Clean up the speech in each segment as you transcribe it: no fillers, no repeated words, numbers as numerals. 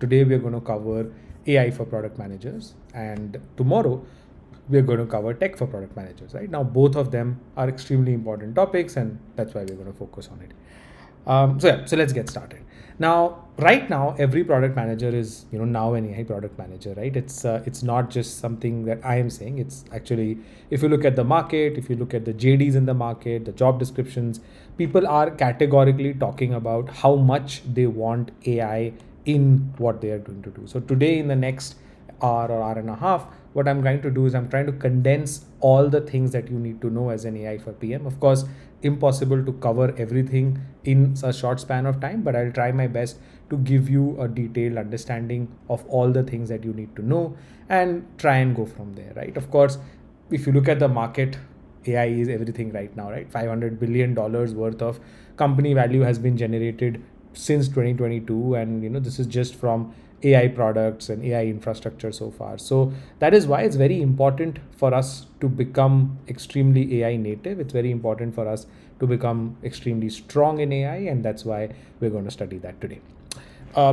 today we're going to cover AI for product managers, and tomorrow we're going to cover tech for product managers, right? Now, both of them are extremely important topics, and that's why we're going to focus on it. So let's get started. Now, right now, every product manager is now an AI product manager, right? It's not just something that I am saying. It's actually, if you look at the market, if you look at the JDs in the market, the job descriptions, people are categorically talking about how much they want AI in what they are going to do. So today, in the next hour or hour and a half, what I'm trying to do is I'm trying to condense all the things that you need to know as an AI for PM. Of course, impossible to cover everything in a short span of time, but I'll try my best to give you a detailed understanding of all the things that you need to know and try and go from there, right? Of course, if you look at the market, AI is everything right now, right? $500 billion worth of company value has been generated since 2022, and this is just from AI products and AI infrastructure so far. So that is why it's very important for us to become extremely AI native. It's very important for us to become extremely strong in AI, and that's why we're going to study that today.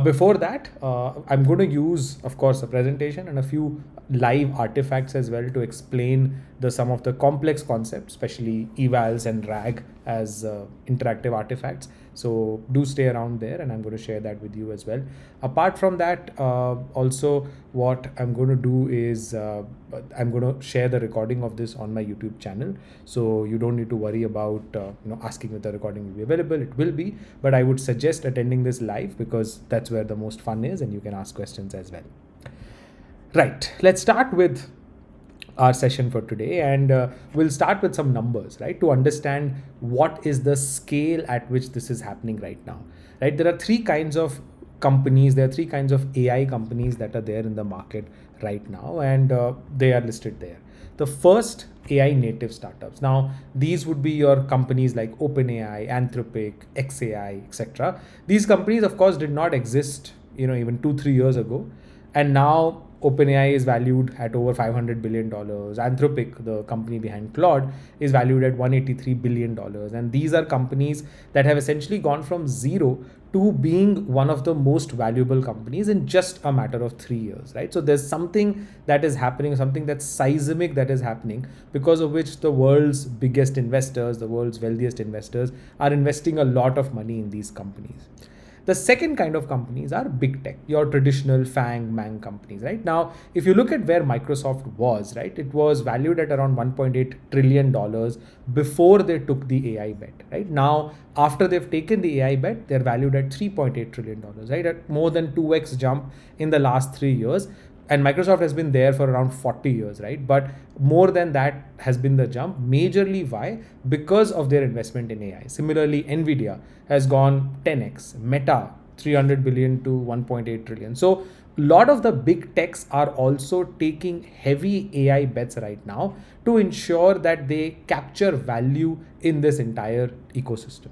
Before that, I'm going to use, of course, a presentation and a few live artifacts as well to explain some of the complex concepts, especially evals and RAG as interactive artifacts. So do stay around there, and I'm going to share that with you as well. Apart from that, also what I'm going to do is I'm going to share the recording of this on my YouTube channel. So you don't need to worry about asking if the recording will be available. It will be, but I would suggest attending this live because that's where the most fun is, and you can ask questions as well. Right, let's start with our session for today, and we'll start with some numbers, right, to understand what is the scale at which this is happening right now, right? There are three kinds of companies, there are three kinds of AI companies that are there in the market right now, and they are listed there. The first, AI native startups. Now, these would be your companies like OpenAI, Anthropic, XAI, etc. These companies, of course, did not exist, even 2-3 years ago, and now OpenAI is valued at over $500 billion. Anthropic, the company behind Claude, is valued at $183 billion. And these are companies that have essentially gone from zero to being one of the most valuable companies in just a matter of 3 years, right? So there's something that is happening, something that's seismic that is happening, because of which the world's biggest investors, the world's wealthiest investors, are investing a lot of money in these companies. The second kind of companies are big tech, your traditional FANG, MANG companies, right? Now, if you look at where Microsoft was, right, it was valued at around $1.8 trillion before they took the AI bet, right? Now, after they've taken the AI bet, they're valued at $3.8 trillion, right? At more than 2x jump in the last 3 years. And Microsoft has been there for around 40 years, right? But more than that has been the jump. Majorly why? Because of their investment in AI. Similarly, NVIDIA has gone 10x. Meta, 300 billion to 1.8 trillion. So a lot of the big techs are also taking heavy AI bets right now to ensure that they capture value in this entire ecosystem.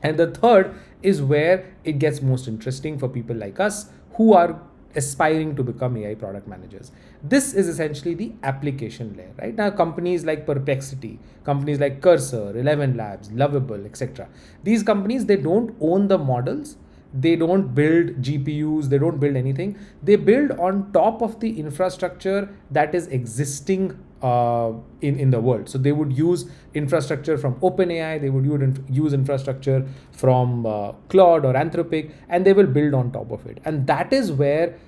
And the third is where it gets most interesting for people like us who are aspiring to become AI product managers. This is essentially the application layer, right? Now, companies like Perplexity, companies like Cursor, 11 Labs, Lovable, etc. These companies, they don't own the models. They don't build GPUs. They don't build anything. They build on top of the infrastructure that is existing in the world. So they would use infrastructure from OpenAI, they would use infrastructure from Claude or Anthropic, and they will build on top of it. And that is where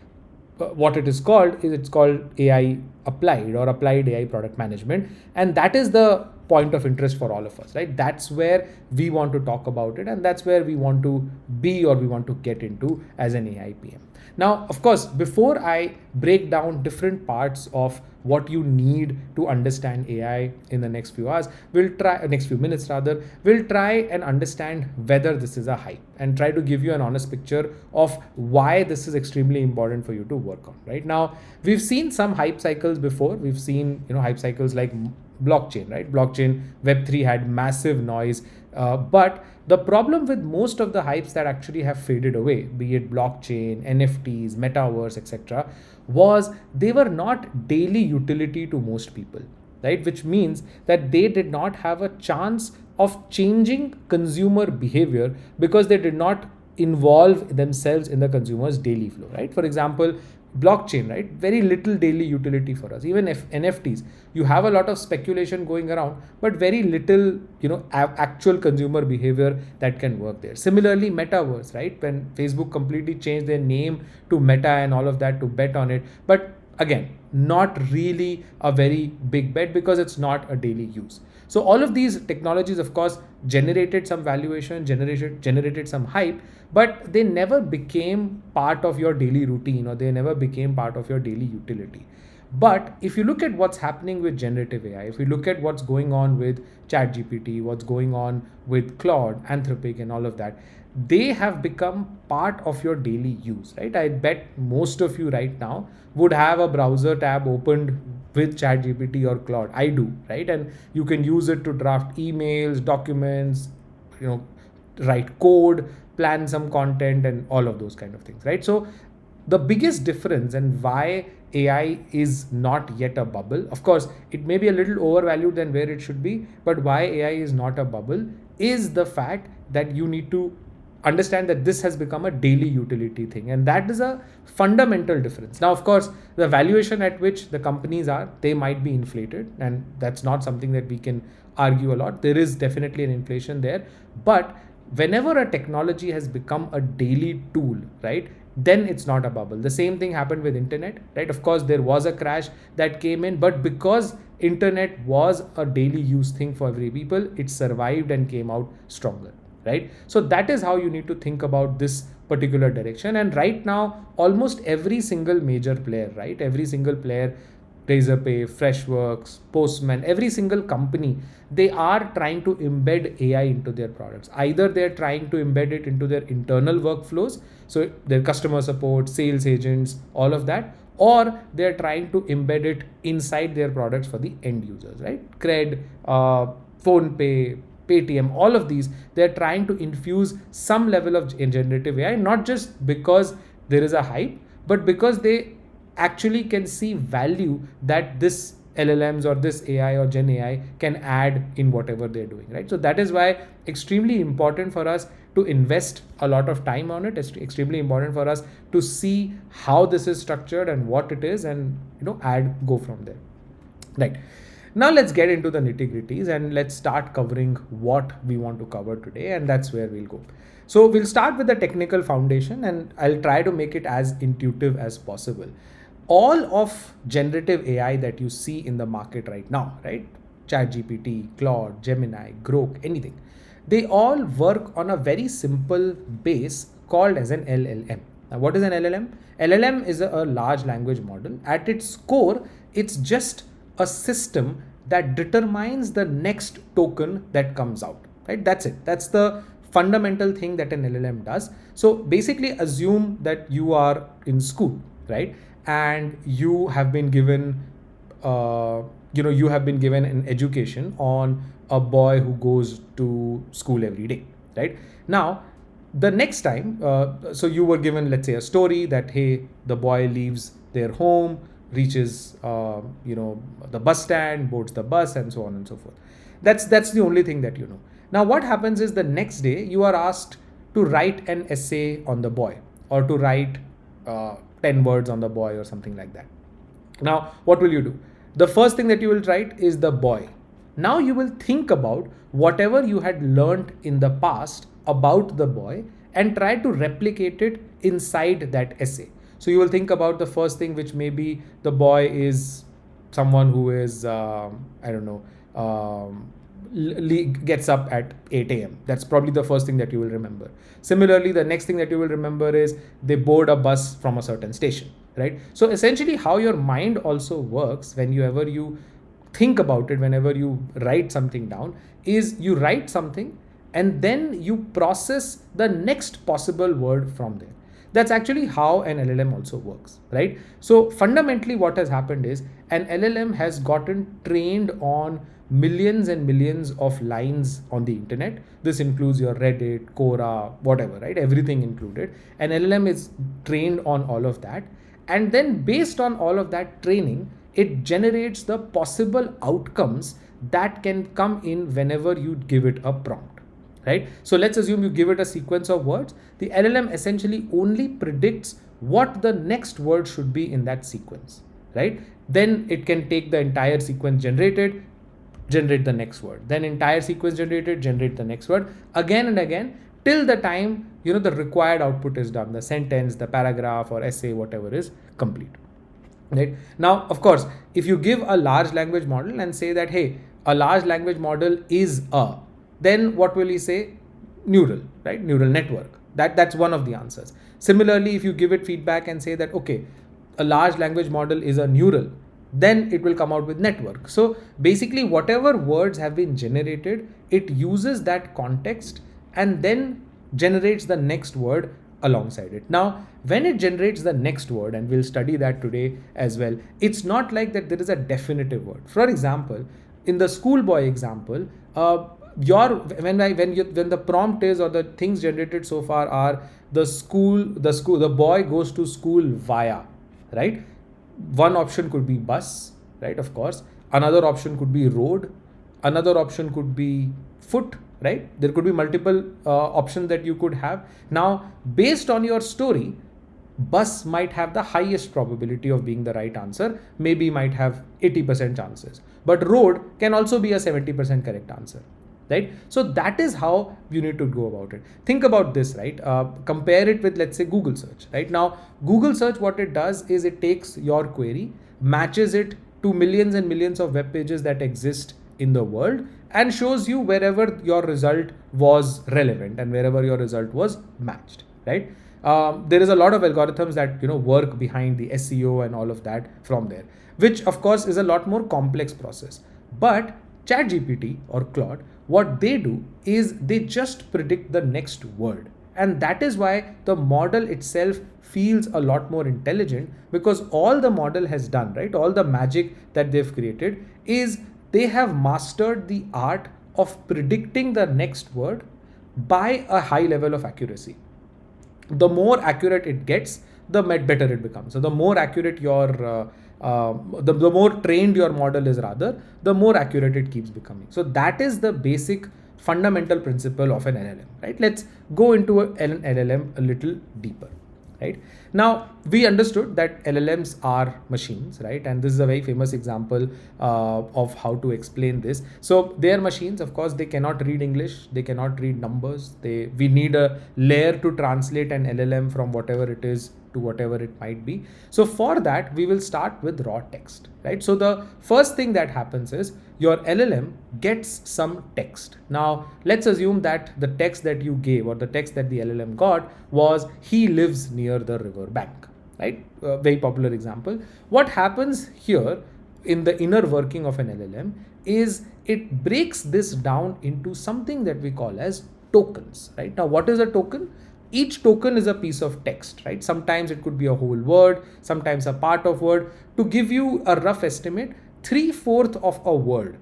what it is called is it's called AI applied or applied AI product management. And that is the point of interest for all of us, right? That's where we want to talk about it, and that's where we want to be or we want to get into as an AIPM. Now, of course, before I break down different parts of what you need to understand AI in the next few hours, next few minutes rather, we'll try and understand whether this is a hype and try to give you an honest picture of why this is extremely important for you to work on. Right now, we've seen some hype cycles before. We've seen hype cycles like blockchain, right? Blockchain, Web3 had massive noise, but the problem with most of the hypes that actually have faded away, be it blockchain, NFTs, metaverse, etc., was they were not daily utility to most people, right? Which means that they did not have a chance of changing consumer behavior because they did not involve themselves in the consumer's daily flow, right? For example, blockchain, right? Very little daily utility for us. Even if NFTs, you have a lot of speculation going around, but very little, actual consumer behavior that can work there. Similarly, metaverse, right? When Facebook completely changed their name to Meta and all of that to bet on it, but again, not really a very big bet because it's not a daily use. So all of these technologies, of course, generated some valuation, generated some hype, but they never became part of your daily routine, or they never became part of your daily utility. But if you look at what's happening with generative AI, if you look at what's going on with ChatGPT, what's going on with Claude, Anthropic, and all of that, they have become part of your daily use, right? I bet most of you right now would have a browser tab opened with ChatGPT or Claude. I do, right? And you can use it to draft emails, documents, write code, plan some content, and all of those kind of things, right? So the biggest difference and why AI is not yet a bubble, of course, it may be a little overvalued than where it should be, but why AI is not a bubble is the fact that you need to understand that this has become a daily utility thing, and that is a fundamental difference. Now, of course, the valuation at which the companies are, they might be inflated, and that's not something that we can argue a lot. There is definitely an inflation there, but whenever a technology has become a daily tool, right, then it's not a bubble. The same thing happened with internet, right? Of course, there was a crash that came in, but because internet was a daily use thing for every people, it survived and came out stronger, right? So that is how you need to think about this particular direction. And right now, almost every single major player, right? Every single player, Razorpay, Freshworks, Postman, every single company, they are trying to embed AI into their products. Either they're trying to embed it into their internal workflows, so their customer support, sales agents, all of that, or they're trying to embed it inside their products for the end users, right? Cred, PhonePe, Paytm, all of these, they're trying to infuse some level of generative AI, not just because there is a hype, but because they actually can see value that this LLMs or this AI or Gen AI can add in whatever they're doing, right? So that is why extremely important for us to invest a lot of time on it. It's extremely important for us to see how this is structured and what it is, and go from there, right? Now let's get into the nitty-gritties and let's start covering what we want to cover today, and that's where we'll go. So we'll start with the technical foundation, and I'll try to make it as intuitive as possible. All of generative AI that you see in the market right now, right? ChatGPT, Claude, Gemini, Grok, anything. They all work on a very simple base called as an LLM. Now, what is an LLM? LLM is a large language model. At its core, it's just a system that determines the next token that comes out, right? That's it. That's the fundamental thing that an LLM does. So basically assume that you are in school, right? And you have been given, you have been given an education on a boy who goes to school every day, right? Now, the next time, so you were given, let's say, a story that, hey, the boy leaves their home, reaches, the bus stand, boards the bus, and so on and so forth. That's the only thing that you know. Now, what happens is the next day you are asked to write an essay on the boy, or to write 10 words on the boy or something like that. Now, what will you do? The first thing that you will write is the boy. Now you will think about whatever you had learned in the past about the boy and try to replicate it inside that essay. So you will think about the first thing, which may be the boy is someone who is, gets up at 8 a.m. That's probably the first thing that you will remember. Similarly, the next thing that you will remember is they board a bus from a certain station, right? So essentially how your mind also works whenever you think about it, whenever you write something down, is you write something and then you process the next possible word from there. That's actually how an LLM also works, right? So fundamentally what has happened is an LLM has gotten trained on millions and millions of lines on the internet. This includes your Reddit, Quora, whatever, right? Everything included. An LLM is trained on all of that. And then based on all of that training, it generates the possible outcomes that can come in whenever you give it a prompt, right? So let's assume you give it a sequence of words. The LLM essentially only predicts what the next word should be in that sequence, right? Then it can take the entire sequence generated, generate the next word, then entire sequence generated, generate the next word, again and again, till the time the required output is done, the sentence, the paragraph or essay, whatever is complete. Right? Now, of course, if you give a large language model and say that, hey, a large language model is then what will he say? Neural, right? Neural network. That's one of the answers. Similarly, if you give it feedback and say that, okay, a large language model is a neural, then it will come out with network. So basically, whatever words have been generated, it uses that context and then generates the next word alongside it. Now, when it generates the next word, and we'll study that today as well, it's not like that there is a definitive word. For example, in the schoolboy example, when the prompt is, or the things generated so far are the boy goes to school via, right? One option could be bus, right? Of course. Another option could be road. Another option could be foot, right? There could be multiple options that you could have. Now, based on your story, bus might have the highest probability of being the right answer, maybe might have 80% chances. But road can also be a 70% correct answer, right? So that is how you need to go about it. Think about this, right? Compare it with, let's say, Google search, right? Now, Google search, what it does is it takes your query, matches it to millions and millions of web pages that exist in the world, and shows you wherever your result was relevant and wherever your result was matched, right? There is a lot of algorithms that work behind the SEO and all of that from there, which of course is a lot more complex process. But ChatGPT or Claude, what they do is they just predict the next word. And that is why the model itself feels a lot more intelligent, because all the model has done, right? All the magic that they've created is they have mastered the art of predicting the next word by a high level of accuracy. The more accurate it gets, the better it becomes. So the more accurate your the more trained your model is, rather, the more accurate it keeps becoming. So that is the basic fundamental principle of an LLM, right? Let's go into an LLM a little deeper, right? Now, we understood that LLMs are machines, right? And this is a very famous example of how to explain this. So they are machines, of course. They cannot read English, they cannot read numbers. We need a layer to translate an LLM from whatever it is to whatever it might be. So for that, we will start with raw text, right? So the first thing that happens is your LLM gets some text. Now, let's assume that the text that you gave, or the text that the LLM got, was he lives near the river bank, right? Very popular example. What happens here in the inner working of an LLM is it breaks this down into something that we call as tokens, right? Now, what is a token? Each token is a piece of text, right? Sometimes it could be a whole word, sometimes a part of word. To give you a rough estimate, 3/4 of a word,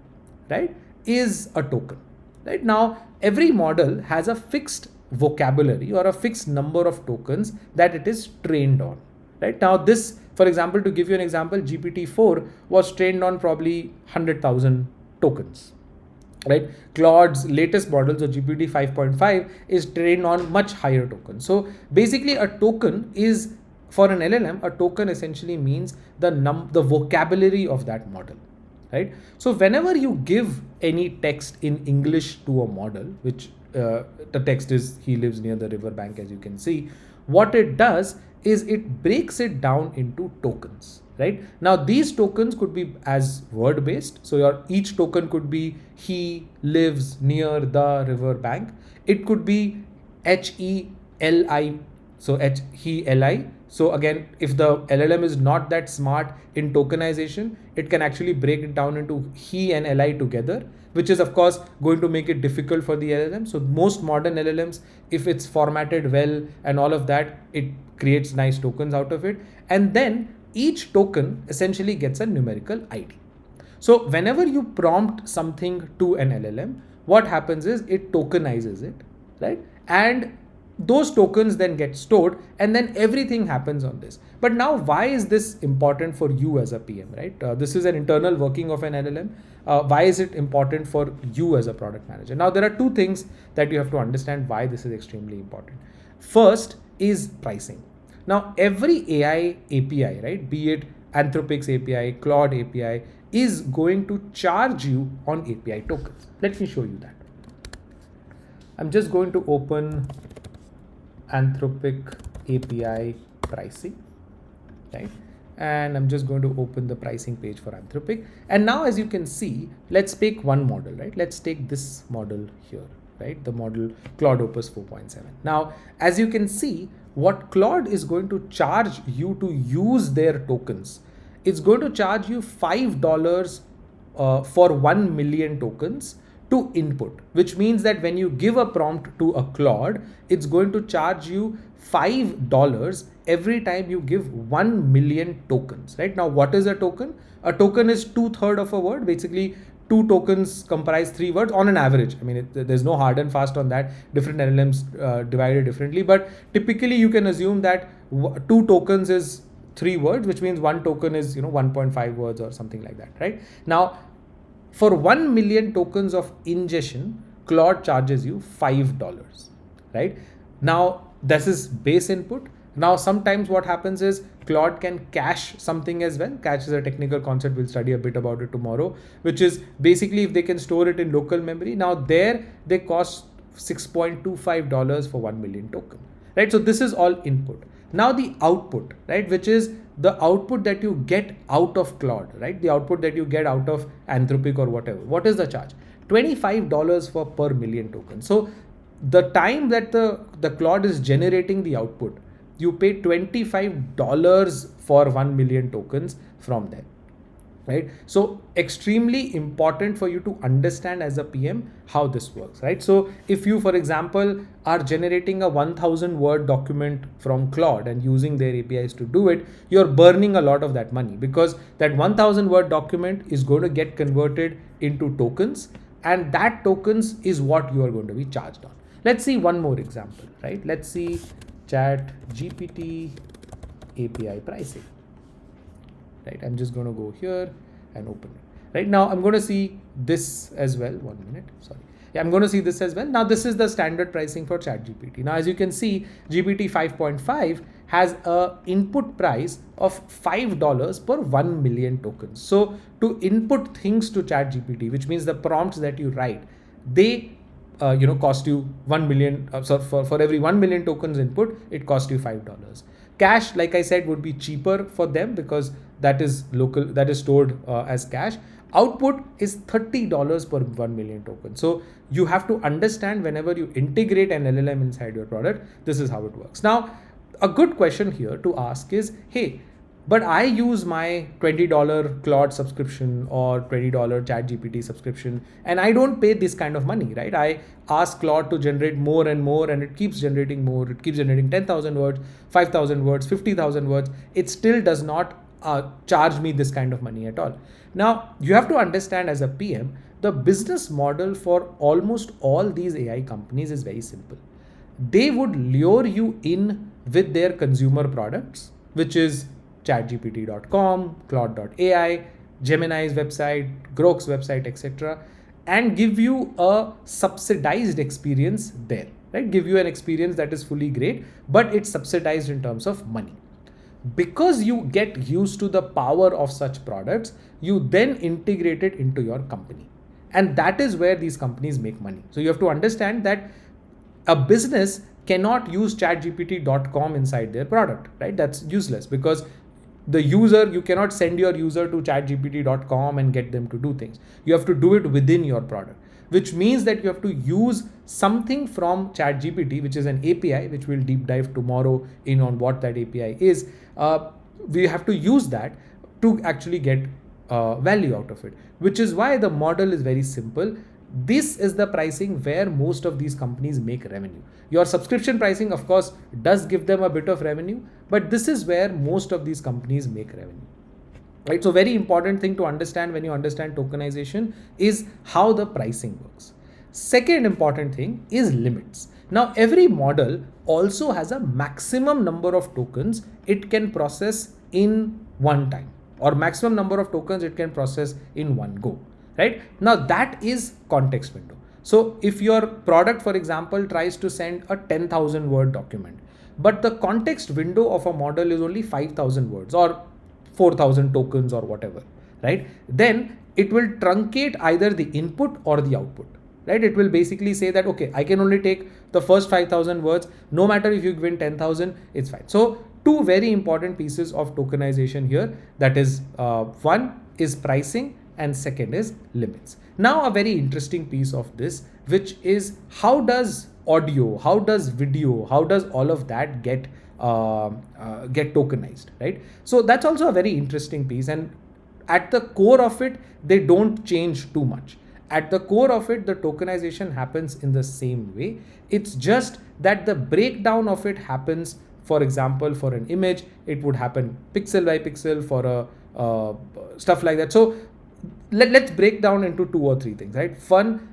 right, is a token, right? Now, every model has a fixed vocabulary or a fixed number of tokens that it is trained on, right? Now, this, for example, to give you an example, GPT-4 was trained on probably 100,000 tokens. Right? Claude's latest model, so GPT 5.5, is trained on much higher tokens. So basically, a token is, for an LLM, a token essentially means the vocabulary of that model, right? So whenever you give any text in English to a model, which the text is he lives near the river bank, as you can see, what it does is it breaks it down into tokens. Right? Now, these tokens could be as word based. So each token could be he lives near the river bank. It could be HELI. So HELI. So again, if the LLM is not that smart in tokenization, it can actually break it down into he and LI together, which is of course going to make it difficult for the LLM. So most modern LLMs, if it's formatted well and all of that, it creates nice tokens out of it. And then each token essentially gets a numerical ID. So whenever you prompt something to an LLM, what happens is it tokenizes it, right? And those tokens then get stored, and then everything happens on this. But now, why is this important for you as a PM, right? This is an internal working of an LLM. Why is it important for you as a product manager? Now, there are two things that you have to understand why this is extremely important. First is pricing. Now, every AI API, right, be it Anthropic's API, Claude API, is going to charge you on API tokens. Let me show you that. I'm just going to open Anthropic API pricing, right? And I'm just going to open the pricing page for Anthropic. And now, as you can see, let's take one model, right? Let's take this model here, right? The model Claude Opus 4.7. Now, as you can see, what Claude is going to charge you to use their tokens, it's going to charge you $5 for 1 million tokens to input, which means that when you give a prompt to a Claude, it's going to charge you $5 every time you give 1 million tokens, right? Now, what is a token? A token is 2/3 of a word. Basically, 2 tokens comprise 3 words on an average. I mean, there's no hard and fast on that. Different LLMs divided differently, but typically you can assume that 2 tokens is 3 words, which means 1 token is 1.5 words or something like that, right? Now, for 1 million tokens of ingestion, Claude charges you $5, right? Now, this is base input. Now, sometimes what happens is Claude can cache something as well. Cache is a technical concept. We'll study a bit about it tomorrow, which is basically if they can store it in local memory. Now, there they cost $6.25 for 1 million token, right? So this is all input. Now the output, right, which is the output that you get out of Claude, right? The output that you get out of Anthropic or whatever. What is the charge? $25 for per million tokens. So the time that the Claude is generating the output, you pay $25 for 1 million tokens from there, right? So extremely important for you to understand as a PM how this works, right? So if you, for example, are generating a 1000 word document from Claude and using their APIs to do it, you're burning a lot of that money, because that 1000 word document is going to get converted into tokens, and that tokens is what you are going to be charged on. Let's see one more example, right? Let's see ChatGPT API pricing. Right, I'm just going to go here and open it. Right now, I'm going to see this as well. 1 minute, sorry. Yeah, I'm going to see this as well. Now, this is the standard pricing for ChatGPT. Now, as you can see, GPT 5.5 has a input price of $5 per 1 million tokens. So to input things to ChatGPT, which means the prompts that you write, they cost you 1 million. So for every 1 million tokens input, it costs you $5. Cache, like I said, would be cheaper for them because that is local, that is stored as cache. Output is $30 per 1 million tokens. So you have to understand whenever you integrate an LLM inside your product, this is how it works. Now, a good question here to ask is, hey, but I use my $20 Claude subscription or $20 ChatGPT subscription, and I don't pay this kind of money, right? I ask Claude to generate more and more, and it keeps generating more. It keeps generating 10,000 words, 5,000 words, 50,000 words. It still does not charge me this kind of money at all. Now, you have to understand as a PM, the business model for almost all these AI companies is very simple. They would lure you in with their consumer products, which is chatgpt.com, claude.ai, Gemini's website, Grok's website, etc., and give you a subsidized experience there, right? Give you an experience that is fully great, but it's subsidized in terms of money. Because you get used to the power of such products, you then integrate it into your company. And that is where these companies make money. So you have to understand that a business cannot use chatgpt.com inside their product, right? That's useless, because the user, you cannot send your user to chatgpt.com and get them to do things. You have to do it within your product, which means that you have to use something from ChatGPT, which is an API, which we'll deep dive tomorrow in on what that API is. We have to use that to actually get value out of it, which is why the model is very simple. This is the pricing where most of these companies make revenue. Your subscription pricing, of course, does give them a bit of revenue, but this is where most of these companies make revenue. Right? So very important thing to understand when you understand tokenization is how the pricing works. Second important thing is limits. Now, every model also has a maximum number of tokens it can process in one time, or maximum number of tokens it can process in one go, right? Now, that is context window. So if your product, for example, tries to send a 10,000 word document, but the context window of a model is only 5,000 words or 4,000 tokens or whatever, right? Then it will truncate either the input or the output, right? It will basically say that, okay, I can only take the first 5,000 words, no matter if you win 10,000, it's fine. So two very important pieces of tokenization here, that is one is pricing and second is limits. Now a very interesting piece of this, which is how does audio, how does video, how does all of that get tokenized, right? So that's also a very interesting piece, and at the core of it, they don't change too much. At the core of it, the tokenization happens in the same way. It's just that the breakdown of it happens, for example, for an image, it would happen pixel by pixel, for a stuff like that. So let's break down into two or three things, right?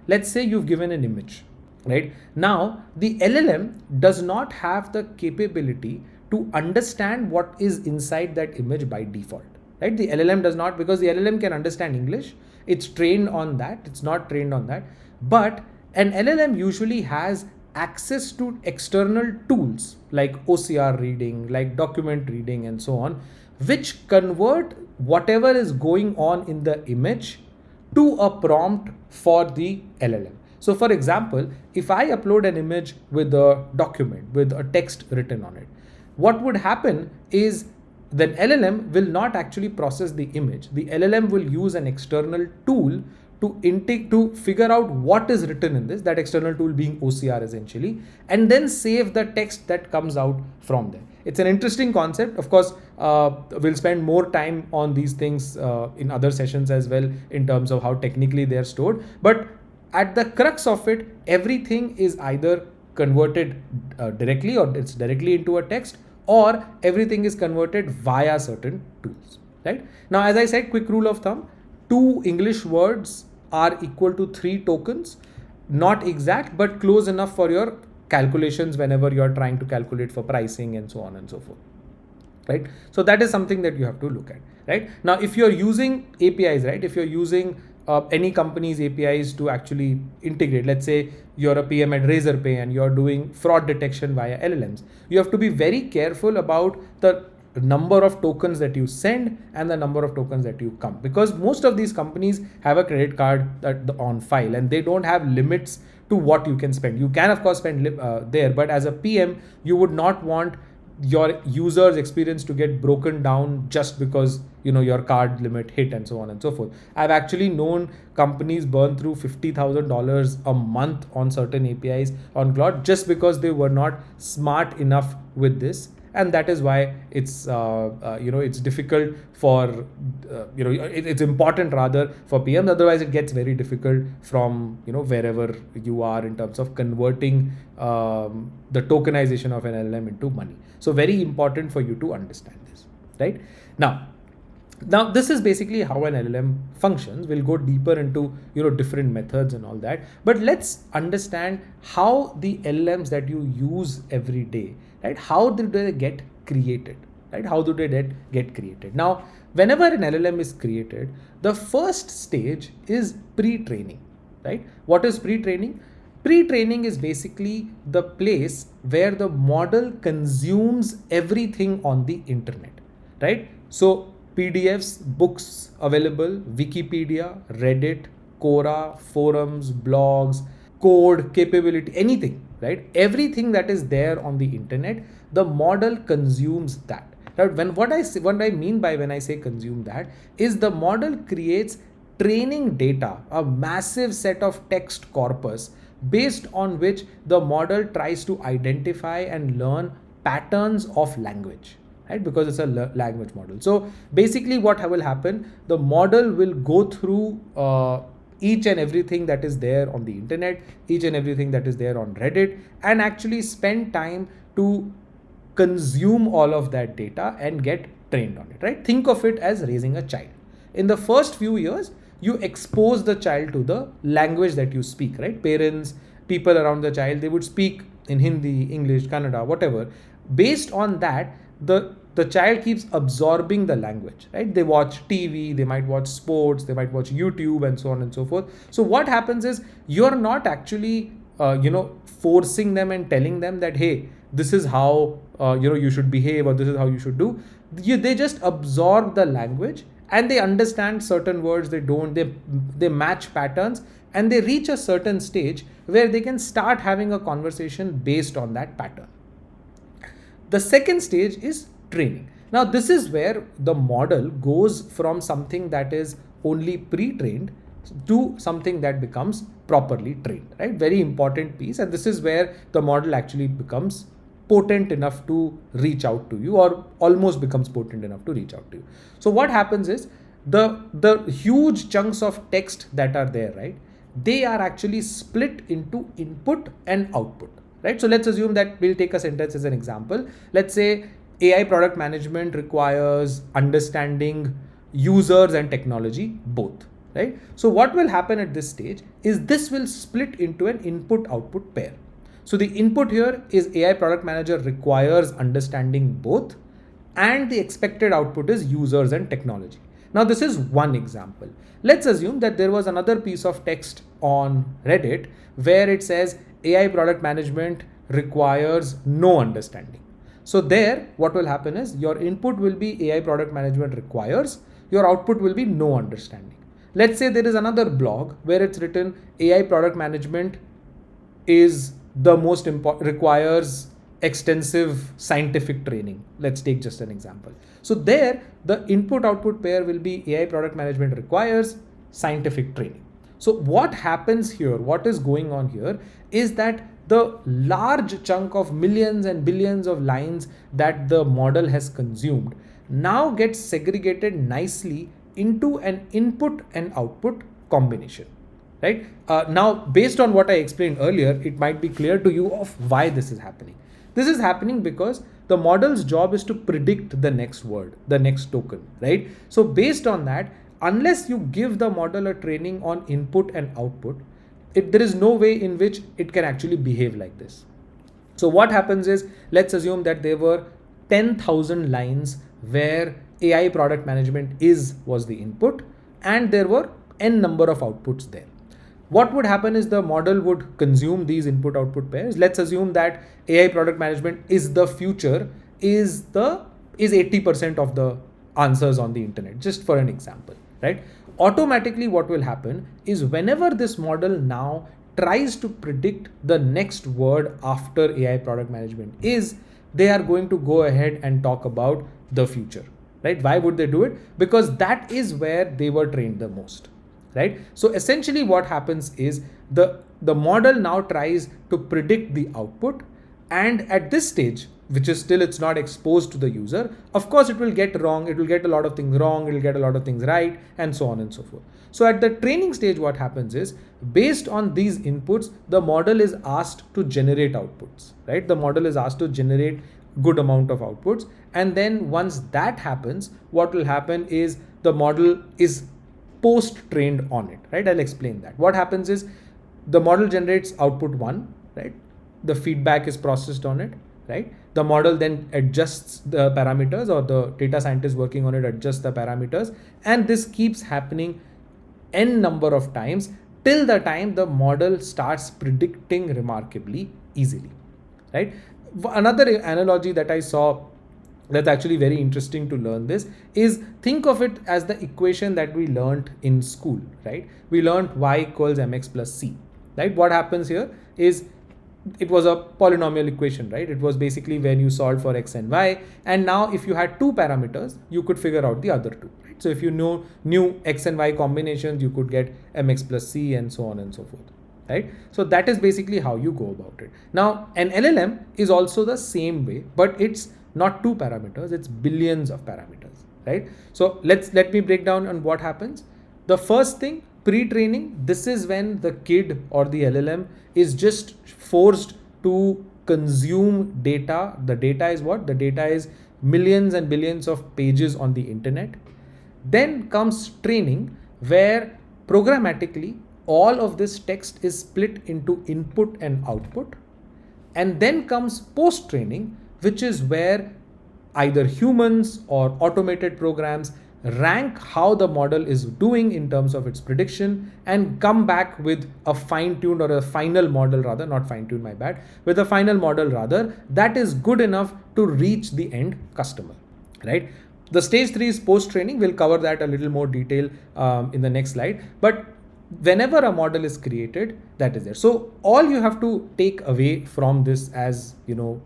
Let's say you've given an image, right? Now, the LLM does not have the capability to understand what is inside that image by default, right? The LLM does not, because the LLM can understand English. It's trained on that. It's not trained on that. But an LLM usually has access to external tools like OCR reading, like document reading, and so on, which convert whatever is going on in the image to a prompt for the LLM. So for example, if I upload an image with a document with a text written on it, what would happen is the LLM will not actually process the image. The LLM will use an external tool to figure out what is written in this, that external tool being OCR essentially, and then save the text that comes out from there. It's an interesting concept. Of course, we'll spend more time on these things in other sessions as well, in terms of how technically they're stored. But at the crux of it, everything is either converted directly, or it's directly into a text, or everything is converted via certain tools, right? Now, as I said, quick rule of thumb, 2 English words are equal to 3 tokens. Not exact, but close enough for your calculations whenever you're trying to calculate for pricing and so on and so forth, right? So that is something that you have to look at, right? Now, if you're using APIs, right? If you're using any company's APIs to actually integrate, let's say you're a PM at Razorpay and you're doing fraud detection via LLMs, you have to be very careful about the number of tokens that you send and the number of tokens that you come, because most of these companies have a credit card on file and they don't have limits to what you can spend. You can of course spend there, but as a PM, you would not want your users' experience to get broken down just because your card limit hit and so on and so forth. I've actually known companies burn through $50,000 a month on certain APIs on Claude just because they were not smart enough with this. And that is why it's it's difficult for it's important rather for PMs. Otherwise, it gets very difficult from wherever you are in terms of converting the tokenization of an LLM into money. So very important for you to understand this, right? Now this is basically how an LLM functions. We'll go deeper into different methods and all that. But let's understand how the LLMs that you use every day, right? How do they get created, right? How do they get created? Now, whenever an LLM is created, the first stage is pre-training, right? What is pre-training? Pre-training is basically the place where the model consumes everything on the internet, right? So PDFs, books available, Wikipedia, Reddit, Quora, forums, blogs, code, capability, anything, right? Everything that is there on the internet, the model consumes that. Now, what I mean by when I say consume that is the model creates training data, a massive set of text corpus based on which the model tries to identify and learn patterns of language, right? Because it's a language model. So basically what will happen, the model will go through each and everything that is there on the internet, each and everything that is there on Reddit, and actually spend time to consume all of that data and get trained on it, right? Think of it as raising a child. In the first few years, you expose the child to the language that you speak, right? Parents, people around the child, they would speak in Hindi, English, Kannada, whatever. Based on that, the child keeps absorbing the language, right? They watch TV, they might watch sports, they might watch YouTube, and so on and so forth. So what happens is you're not actually forcing them and telling them that, hey, this is how you should behave, or this is how you should do. They just absorb the language and they understand certain words. They match patterns, and they reach a certain stage where they can start having a conversation based on that pattern. The second stage is training. Now this is where the model goes from something that is only pre-trained to something that becomes properly trained, right? Very important piece. And this is where the model actually becomes potent enough to reach out to you, or almost becomes potent enough to reach out to you. So what happens is the huge chunks of text that are there, right? They are actually split into input and output, right? So let's assume that we'll take a sentence as an example. Let's say AI product management requires understanding users and technology both, right? So what will happen at this stage is this will split into an input output pair. So the input here is AI product manager requires understanding both, and the expected output is users and technology. Now this is one example. Let's assume that there was another piece of text on Reddit where it says AI product management requires no understanding. So there, what will happen is your input will be AI product management requires, your output will be no understanding. Let's say there is another blog where it's written AI product management is the most important, requires extensive scientific training. Let's take just an example. So there, the input output pair will be AI product management requires scientific training. So what happens here, what is going on here is that the large chunk of millions and billions of lines that the model has consumed now gets segregated nicely into an input and output combination, right? Now, based on what I explained earlier, it might be clear to you of why this is happening. This is happening because the model's job is to predict the next word, the next token, right? So based on that, unless you give the model a training on input and output, there is no way in which it can actually behave like this. So what happens is, let's assume that there were 10,000 lines where AI product management was the input, and there were n number of outputs there. What would happen is the model would consume these input output pairs. Let's assume that AI product management is the future, is 80% of the answers on the internet, just for an example, right? Automatically what will happen is whenever this model now tries to predict the next word after AI product management they are going to go ahead and talk about the future, right? Why would they do it? Because that is where they were trained the most, right? So essentially what happens is the model now tries to predict the output, and at this stage, which is still it's not exposed to the user, of course it will get wrong, it will get a lot of things wrong, it will get a lot of things right, and so on and so forth. So at the training stage, what happens is, based on these inputs, the model is asked to generate outputs, right? The model is asked to generate good amount of outputs, and then once that happens, what will happen is the model is post-trained on it, right? I'll explain that. What happens is the model generates output 1, right? The feedback is processed on it, right? The model then adjusts the parameters, or the data scientist working on it adjusts the parameters, and this keeps happening n number of times till the time the model starts predicting remarkably easily, right? Another analogy that I saw that's actually very interesting to learn this is, think of it as the equation that we learned in school, right? We learned y equals mx plus c, right? What happens here is it was a polynomial equation, right? It was basically when you solve for x and y, and now if you had 2 parameters, you could figure out the other 2, right? So if you knew x and y combinations, you could get mx plus c and so on and so forth, right? So that is basically how you go about it. Now an LLM is also the same way, but it's not 2 parameters, it's billions of parameters, right? So let me break down on what happens. The first thing, pre-training, this is when the kid or the LLM is just forced to consume data. The data is what? The data is millions and billions of pages on the internet. Then comes training, where programmatically all of this text is split into input and output. And then comes post-training, which is where either humans or automated programs rank how the model is doing in terms of its prediction and come back with a fine-tuned or a final model rather, not fine-tuned, my bad, with a final model rather that is good enough to reach the end customer, right? The stage 3 is post-training. We'll cover that a little more detail in the next slide. But whenever a model is created, that is there. So all you have to take away from this as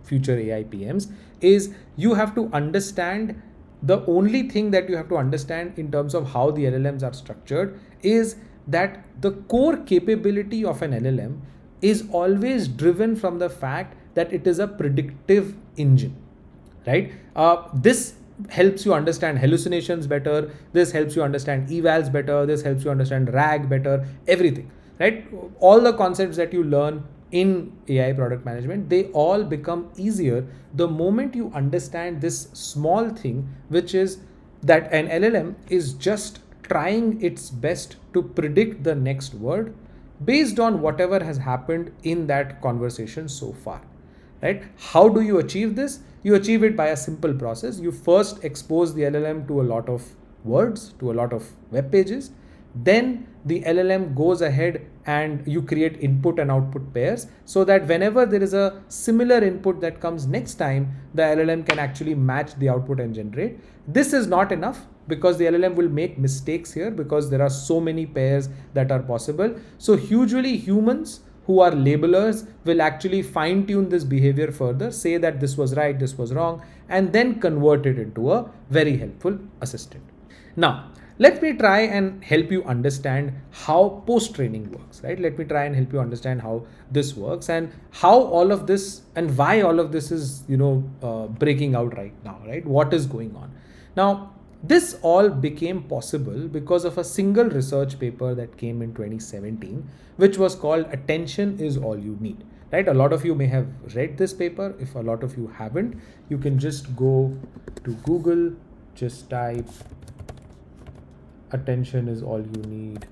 future AIPMs is you have to understand, the only thing that you have to understand in terms of how the LLMs are structured is that the core capability of an LLM is always driven from the fact that it is a predictive engine, right? This helps you understand hallucinations better. This helps you understand evals better. This helps you understand RAG better, everything, right? All the concepts that you learn in AI product management, they all become easier the moment you understand this small thing, which is that an LLM is just trying its best to predict the next word based on whatever has happened in that conversation so far, right? How do you achieve this? You achieve it by a simple process. You first expose the LLM to a lot of words, to a lot of web pages. Then the LLM goes ahead and you create input and output pairs so that whenever there is a similar input that comes next time, the LLM can actually match the output and generate. This is not enough because the LLM will make mistakes here because there are so many pairs that are possible. So usually humans who are labelers will actually fine tune this behavior further, say that this was right, this was wrong, and then convert it into a very helpful assistant. Now, let me try and help you understand how post-training works, right? Let me try and help you understand how this works and how all of this and why all of this is, breaking out right now, right? What is going on? Now, this all became possible because of a single research paper that came in 2017, which was called Attention is All You Need, right? A lot of you may have read this paper. If a lot of you haven't, you can just go to Google, just type Attention is All You Need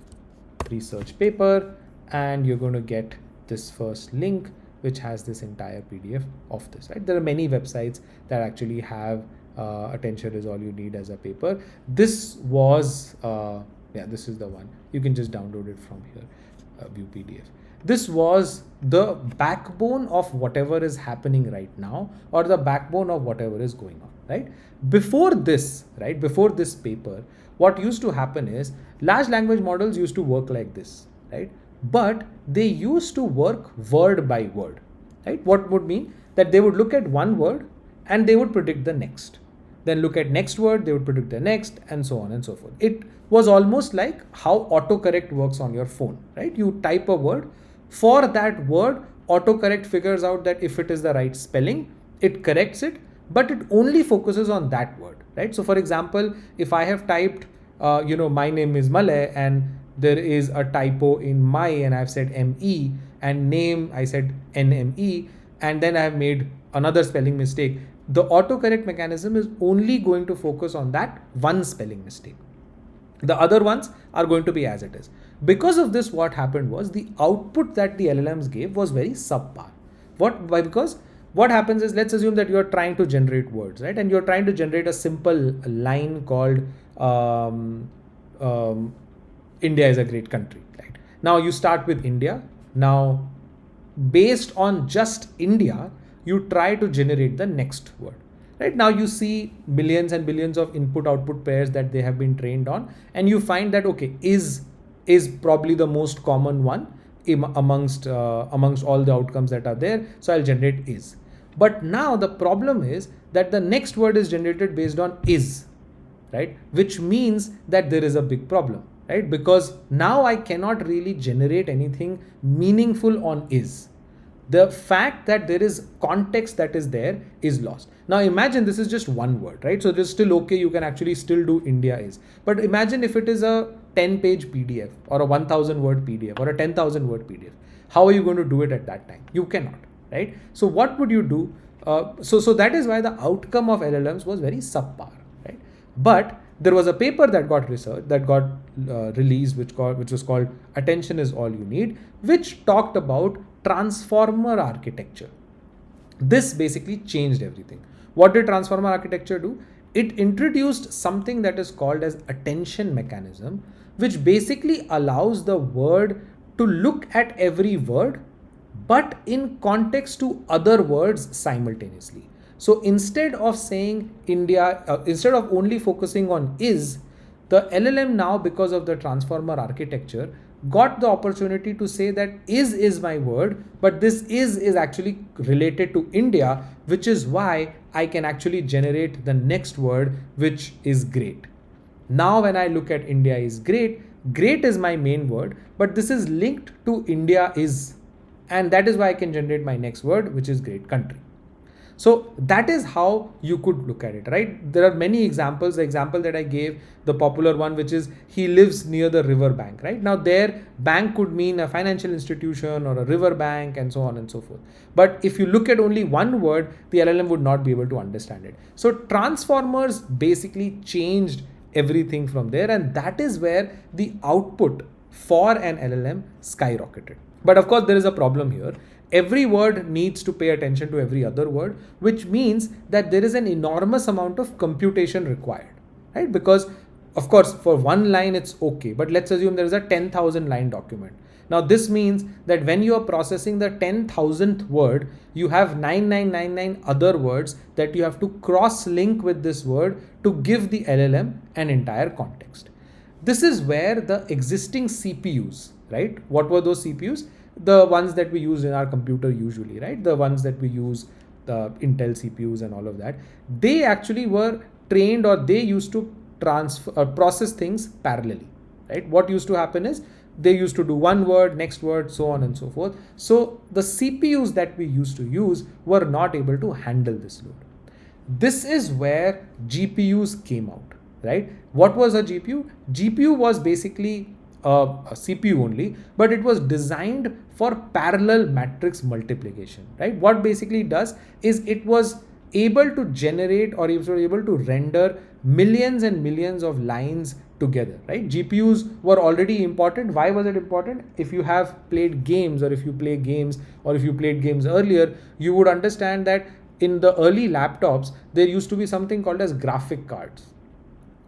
research paper, and you're going to get this first link, which has this entire PDF of this, right? There are many websites that actually have Attention is All You Need as a paper. This was, this is the one. You can just download it from here, view PDF. This was the backbone of whatever is happening right now, or the backbone of whatever is going on, right? Before this, right, before this paper, what used to happen is large language models used to work like this, right? But they used to work word by word, right? What would mean that they would look at one word and they would predict the next. Then look at next word, they would predict the next, and so on and so forth. It was almost like how autocorrect works on your phone, right? You type a word, for that word, autocorrect figures out that if it is the right spelling, it corrects it, but it only focuses on that word, right? So for example, if I have typed, my name is Malay, and there is a typo in my, and I've said ME, and name, I said NME, and then I have made another spelling mistake. The autocorrect mechanism is only going to focus on that one spelling mistake. The other ones are going to be as it is. Because of this, what happened was the output that the LLMs gave was very subpar. Why? Because what happens is, let's assume that you're trying to generate words, right? And you're trying to generate a simple line called India is a great country, right? Now you start with India. Now, based on just India, you try to generate the next word, right? Now you see billions and billions of input-output pairs that they have been trained on, and you find that, okay, is probably the most common one amongst all the outcomes that are there. So I'll generate is. But now the problem is that the next word is generated based on is, right? Which means that there is a big problem, right? Because now I cannot really generate anything meaningful on is. The fact that there is context that is there is lost. Now imagine this is just one word, right? So it is still okay. You can actually still do India is. But imagine if it is a 10-page PDF or a 1,000 word PDF or a 10,000 word PDF. How are you going to do it at that time? You cannot, right? So what would you do? So that is why the outcome of LLMs was very subpar, right? But there was a paper that got released, which was called Attention is All You Need, which talked about transformer architecture, This basically changed everything. What did transformer architecture do? It introduced something that is called as attention mechanism, which basically allows the word to look at every word, but in context to other words simultaneously. So instead of saying India, instead of only focusing on is, the LLM now, because of the transformer architecture, got the opportunity to say that is my word, but this is actually related to India, which is why I can actually generate the next word, which is great. Now when I look at India is great, great is my main word, but this is linked to India is, and that is why I can generate my next word, which is great country. So that is how you could look at it, right? There are many examples. The example that I gave, the popular one, which is he lives near the river bank, right? Now there, bank could mean a financial institution or a river bank and so on and so forth. But if you look at only one word, the LLM would not be able to understand it. So transformers basically changed everything from there, and that is where the output for an LLM skyrocketed. But of course, there is a problem here. Every word needs to pay attention to every other word, which means that there is an enormous amount of computation required, right? Because of course, for one line, it's okay. But let's assume there is a 10,000 line document. Now, this means that when you are processing the 10,000th word, you have 9999 other words that you have to cross-link with this word to give the LLM an entire context. This is where the existing CPUs, right? What were those CPUs? The ones that we use in our computer usually, right? The ones that we use, the Intel CPUs and all of that, they actually were trained, or they used to process things parallelly, right? What used to happen is they used to do one word, next word, so on and so forth. So the CPUs that we used to use were not able to handle this load. This is where GPUs came out, right? What was a GPU? GPU was basically a CPU only, but it was designed for parallel matrix multiplication, right? What basically it does is it was able to generate, or it was able to render millions and millions of lines together, right? GPUs were already important. Why was it important? If you have played games, or if you play games, or if you played games earlier, you would understand that in the early laptops, there used to be something called as graphic cards,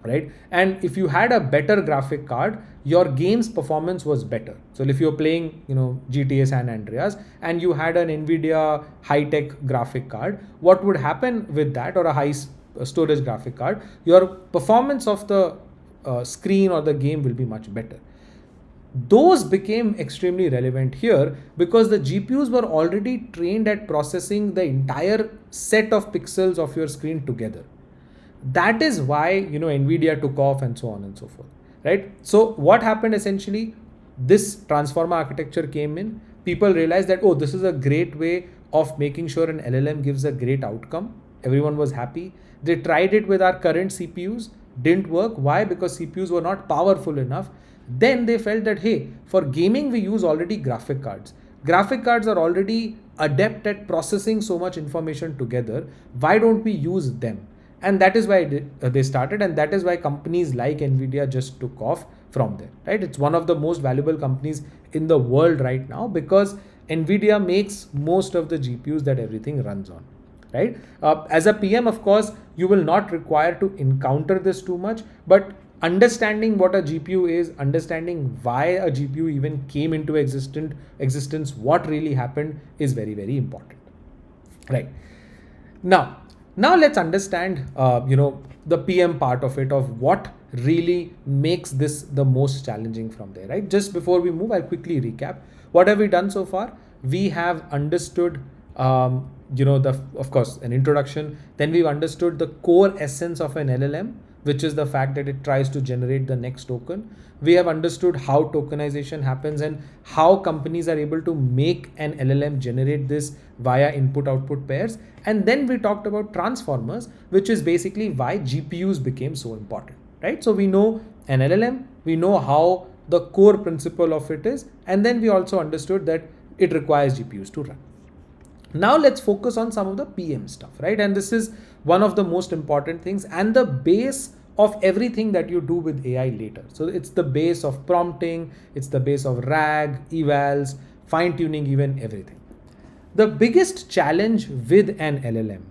right? And if you had a better graphic card, your game's performance was better. So if you're playing, GTA San Andreas, and you had an NVIDIA high-tech graphic card, what would happen with that, or a high storage graphic card, your performance of the screen or the game will be much better. Those became extremely relevant here because the GPUs were already trained at processing the entire set of pixels of your screen together. That is why, NVIDIA took off and so on and so forth, right? So what happened essentially, this transformer architecture came in, people realized that, oh, this is a great way of making sure an LLM gives a great outcome. Everyone was happy. They tried it with our current CPUs, didn't work. Why? Because CPUs were not powerful enough. Then they felt that, hey, for gaming, we use already graphic cards. Graphic cards are already adept at processing so much information together. Why don't we use them? And that is why they started, and that is why companies like NVIDIA just took off from there, right? It's one of the most valuable companies in the world right now because NVIDIA makes most of the GPUs that everything runs on, right? As a PM, of course, you will not require to encounter this too much, but understanding what a GPU is, understanding why a GPU even came into existence, what really happened is very, very important, right? Now let's understand, the PM part of it, of what really makes this the most challenging from there, right? Just before we move, I'll quickly recap. What have we done so far? We have understood, of course, an introduction. Then we've understood the core essence of an LLM, which is the fact that it tries to generate the next token. We have understood how tokenization happens and how companies are able to make an LLM generate this via input-output pairs. And then we talked about transformers, which is basically why GPUs became so important, right? So we know an LLM, we know how the core principle of it is, and then we also understood that it requires GPUs to run. Now let's focus on some of the PM stuff, right? And this is one of the most important things and the base of everything that you do with AI later. So it's the base of prompting, it's the base of RAG, evals, fine tuning, even everything. the biggest challenge with an LLM,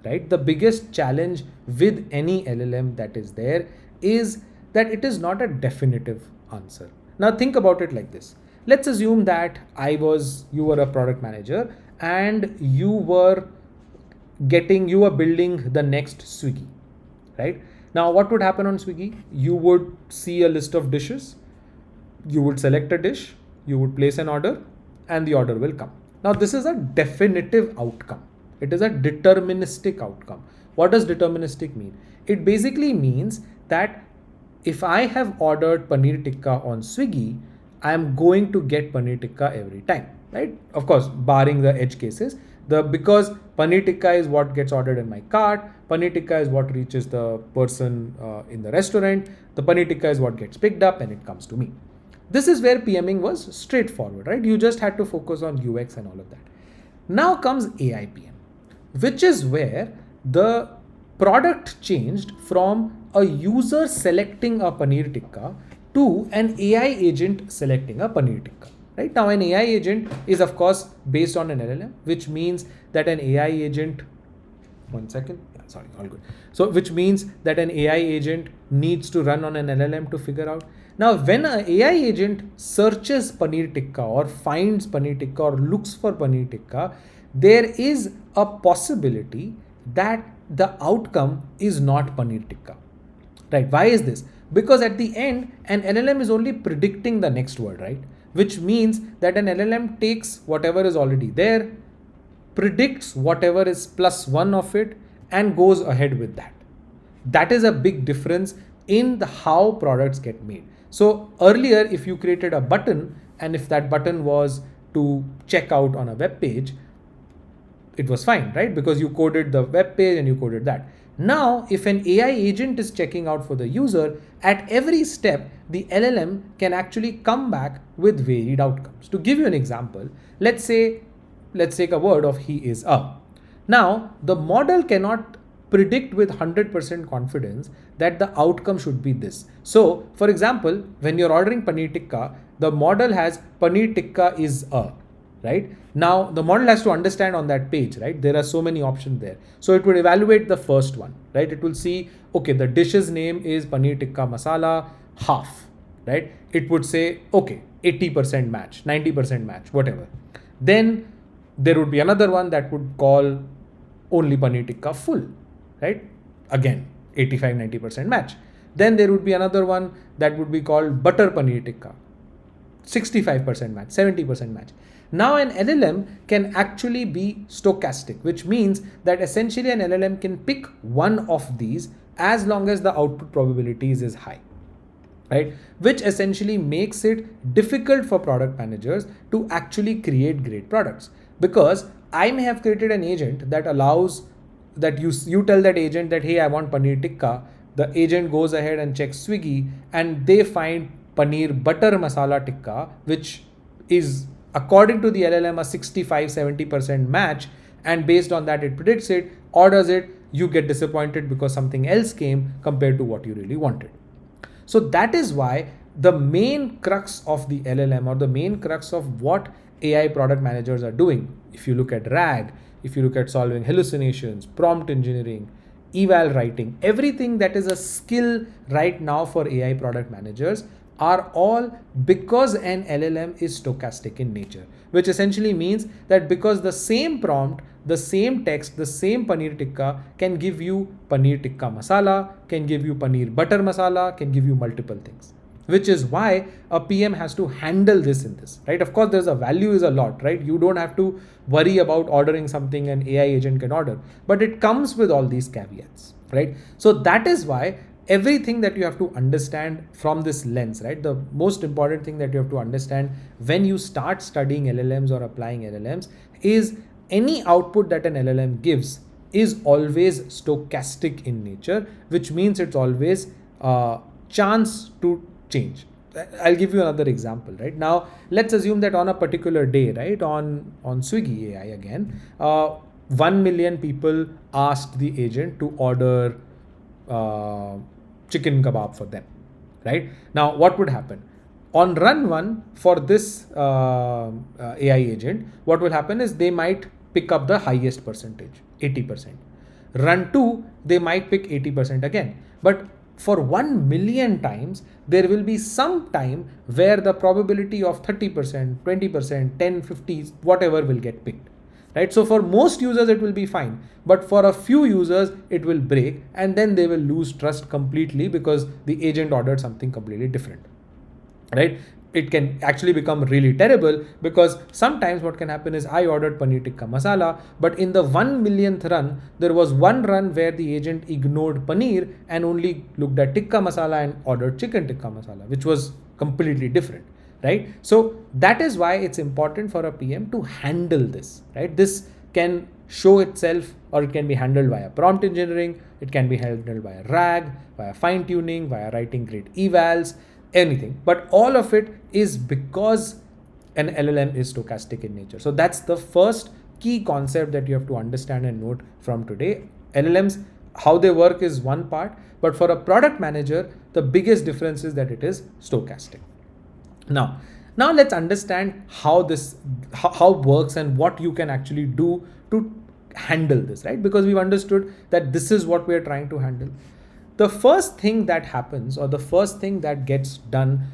right? The biggest challenge with any LLM that is there is that it is not a definitive answer. Now think about it like this. Let's assume that you were a product manager and you were building the next Swiggy, right? Now what would happen on Swiggy? You would see a list of dishes, you would select a dish, you would place an order, and the order will come. Now this is a definitive outcome. It is a deterministic outcome. What does deterministic mean? It basically means that if I have ordered paneer tikka on Swiggy, I am going to get paneer tikka every time, right? Of course, barring the edge cases. Because paneer tikka is what gets ordered in my cart, paneer tikka is what reaches the person in the restaurant, the paneer tikka is what gets picked up and it comes to me. This is where PMing was straightforward, right? You just had to focus on UX and all of that. Now comes AIPM, which is where the product changed from a user selecting a paneer tikka to an AI agent selecting a paneer tikka. Right? Now an AI agent is of course based on an LLM, which means that an AI agent, which means that an AI agent needs to run on an LLM to figure out. Now when an AI agent searches paneer tikka or finds paneer tikka or looks for paneer tikka, there is a possibility that the outcome is not paneer tikka. Right? Why is this? Because at the end, an LLM is only predicting the next word, right? Which means that an LLM takes whatever is already there, predicts whatever is +1 of it, and goes ahead with that. That is a big difference in how products get made. So earlier, if you created a button, and if that button was to check out on a web page, it was fine, right? Because you coded the web page and you coded that. Now, if an AI agent is checking out for the user, at every step, the LLM can actually come back with varied outcomes. To give you an example, let's take a word of he is a. Now, the model cannot predict with 100% confidence that the outcome should be this. So, for example, when you're ordering paneer tikka, the model has paneer tikka is a. Right? Now the model has to understand on that page, right? There are so many options there. So it would evaluate the first one, right? It will see, okay, the dish's name is paneer tikka masala half, right? It would say, okay, 80% match, 90% match, whatever. Then there would be another one that would call only paneer tikka full, right? Again, 85-90% match. Then there would be another one that would be called butter paneer tikka, 65% match, 70% match. Now an LLM can actually be stochastic, which means that essentially an LLM can pick one of these as long as the output probabilities is high, right? Which essentially makes it difficult for product managers to actually create great products, because I may have created an agent that allows that you tell that agent that, hey, I want paneer tikka. The agent goes ahead and checks Swiggy and they find paneer butter masala tikka, which is according to the LLM a 65-70% match, and based on that it predicts it, orders it, you get disappointed because something else came compared to what you really wanted. So that is why the main crux of the LLM, or the main crux of what AI product managers are doing, if you look at RAG, if you look at solving hallucinations, prompt engineering, eval writing, everything that is a skill right now for AI product managers are all because an LLM is stochastic in nature, which essentially means that because the same prompt, the same text, the same paneer tikka can give you paneer tikka masala, can give you paneer butter masala, can give you multiple things, which is why a PM has to handle this in this, right? Of course, there's a value is a lot, right? You don't have to worry about ordering something an AI agent can order, but it comes with all these caveats, right? So that is why everything that you have to understand from this lens, right? The most important thing that you have to understand when you start studying LLMs or applying LLMs is any output that an LLM gives is always stochastic in nature, which means it's always a chance to change. I'll give you another example, right? Now, let's assume that on a particular day, right, on Swiggy AI again, 1 million people asked the agent to order chicken kebab for them, right? Now, what would happen? On run one for this AI agent, what will happen is they might pick up the highest percentage, 80%. Run two, they might pick 80% again. But for 1 million times, there will be some time where the probability of 30%, 20%, 10, 50, whatever will get picked. Right? So for most users, it will be fine. But for a few users, it will break and then they will lose trust completely because the agent ordered something completely different. Right? It can actually become really terrible because sometimes what can happen is I ordered paneer tikka masala, but in the 1 millionth run, there was one run where the agent ignored paneer and only looked at tikka masala and ordered chicken tikka masala, which was completely different. Right? So that is why it's important for a PM to handle this. Right? This can show itself, or it can be handled via prompt engineering, it can be handled via RAG, via fine tuning, via writing great evals, anything. But all of it is because an LLM is stochastic in nature. So that's the first key concept that you have to understand and note from today. LLMs, how they work is one part, but for a product manager, the biggest difference is that it is stochastic. Now let's understand how this how works and what you can actually do to handle this, right? Because we've understood that this is what we are trying to handle. The first thing that happens, or the first thing that gets done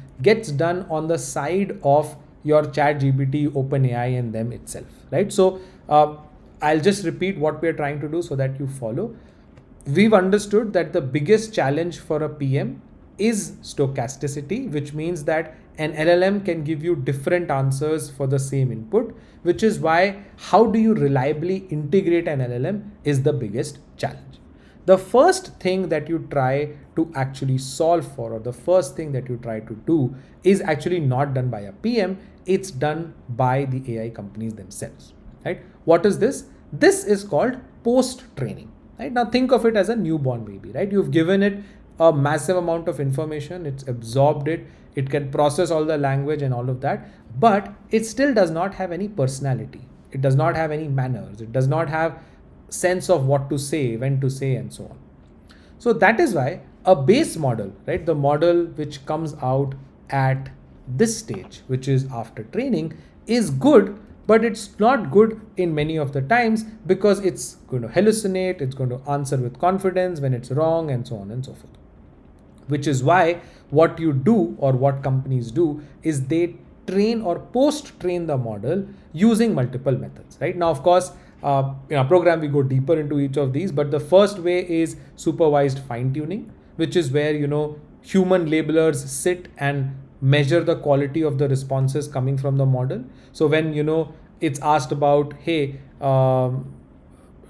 on the side of your ChatGPT, OpenAI, and them itself, right? So I'll just repeat what we're trying to do so that you follow. We've understood that the biggest challenge for a PM is stochasticity, which means that an LLM can give you different answers for the same input, which is why how do you reliably integrate an LLM is the biggest challenge. The first thing that you try to actually solve for, or the first thing that you try to do, is actually not done by a PM, it's done by the AI companies themselves, right? What is this? This is called post-training, right? Now think of it as a newborn baby, right? You've given it a massive amount of information, it's absorbed it, it can process all the language and all of that, but it still does not have any personality. It does not have any manners. It does not have sense of what to say, when to say, and so on. So that is why a base model, right, the model which comes out at this stage, which is after training, is good, but it's not good in many of the times because it's going to hallucinate, it's going to answer with confidence when it's wrong, and so on and so forth. Which is why what you do, or what companies do, is they train or post-train the model using multiple methods, right? Now, of course, in our program, we go deeper into each of these, but the first way is supervised fine-tuning, which is where, human labelers sit and measure the quality of the responses coming from the model. So when, it's asked about, hey,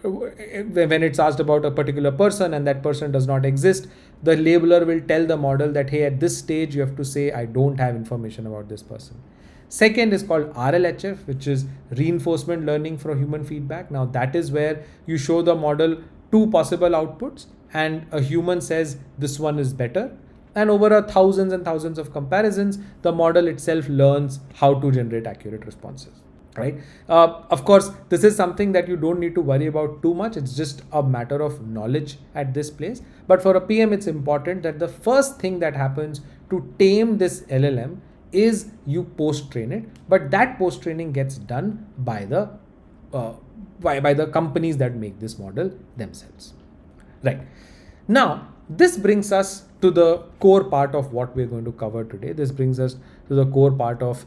when it's asked about a particular person and that person does not exist, the labeler will tell the model that, hey, at this stage, you have to say, I don't have information about this person. Second is called RLHF, which is reinforcement learning for human feedback. Now that is where you show the model two possible outputs and a human says this one is better. And over thousands and thousands of comparisons, the model itself learns how to generate accurate responses. Right. Of course, this is something that you don't need to worry about too much. It's just a matter of knowledge at this place. But for a PM, it's important that the first thing that happens to tame this LLM is you post-train it. But that post-training gets done by the companies that make this model themselves. Right. Now, this brings us to the core part of what we're going to cover today. This brings us to the core part of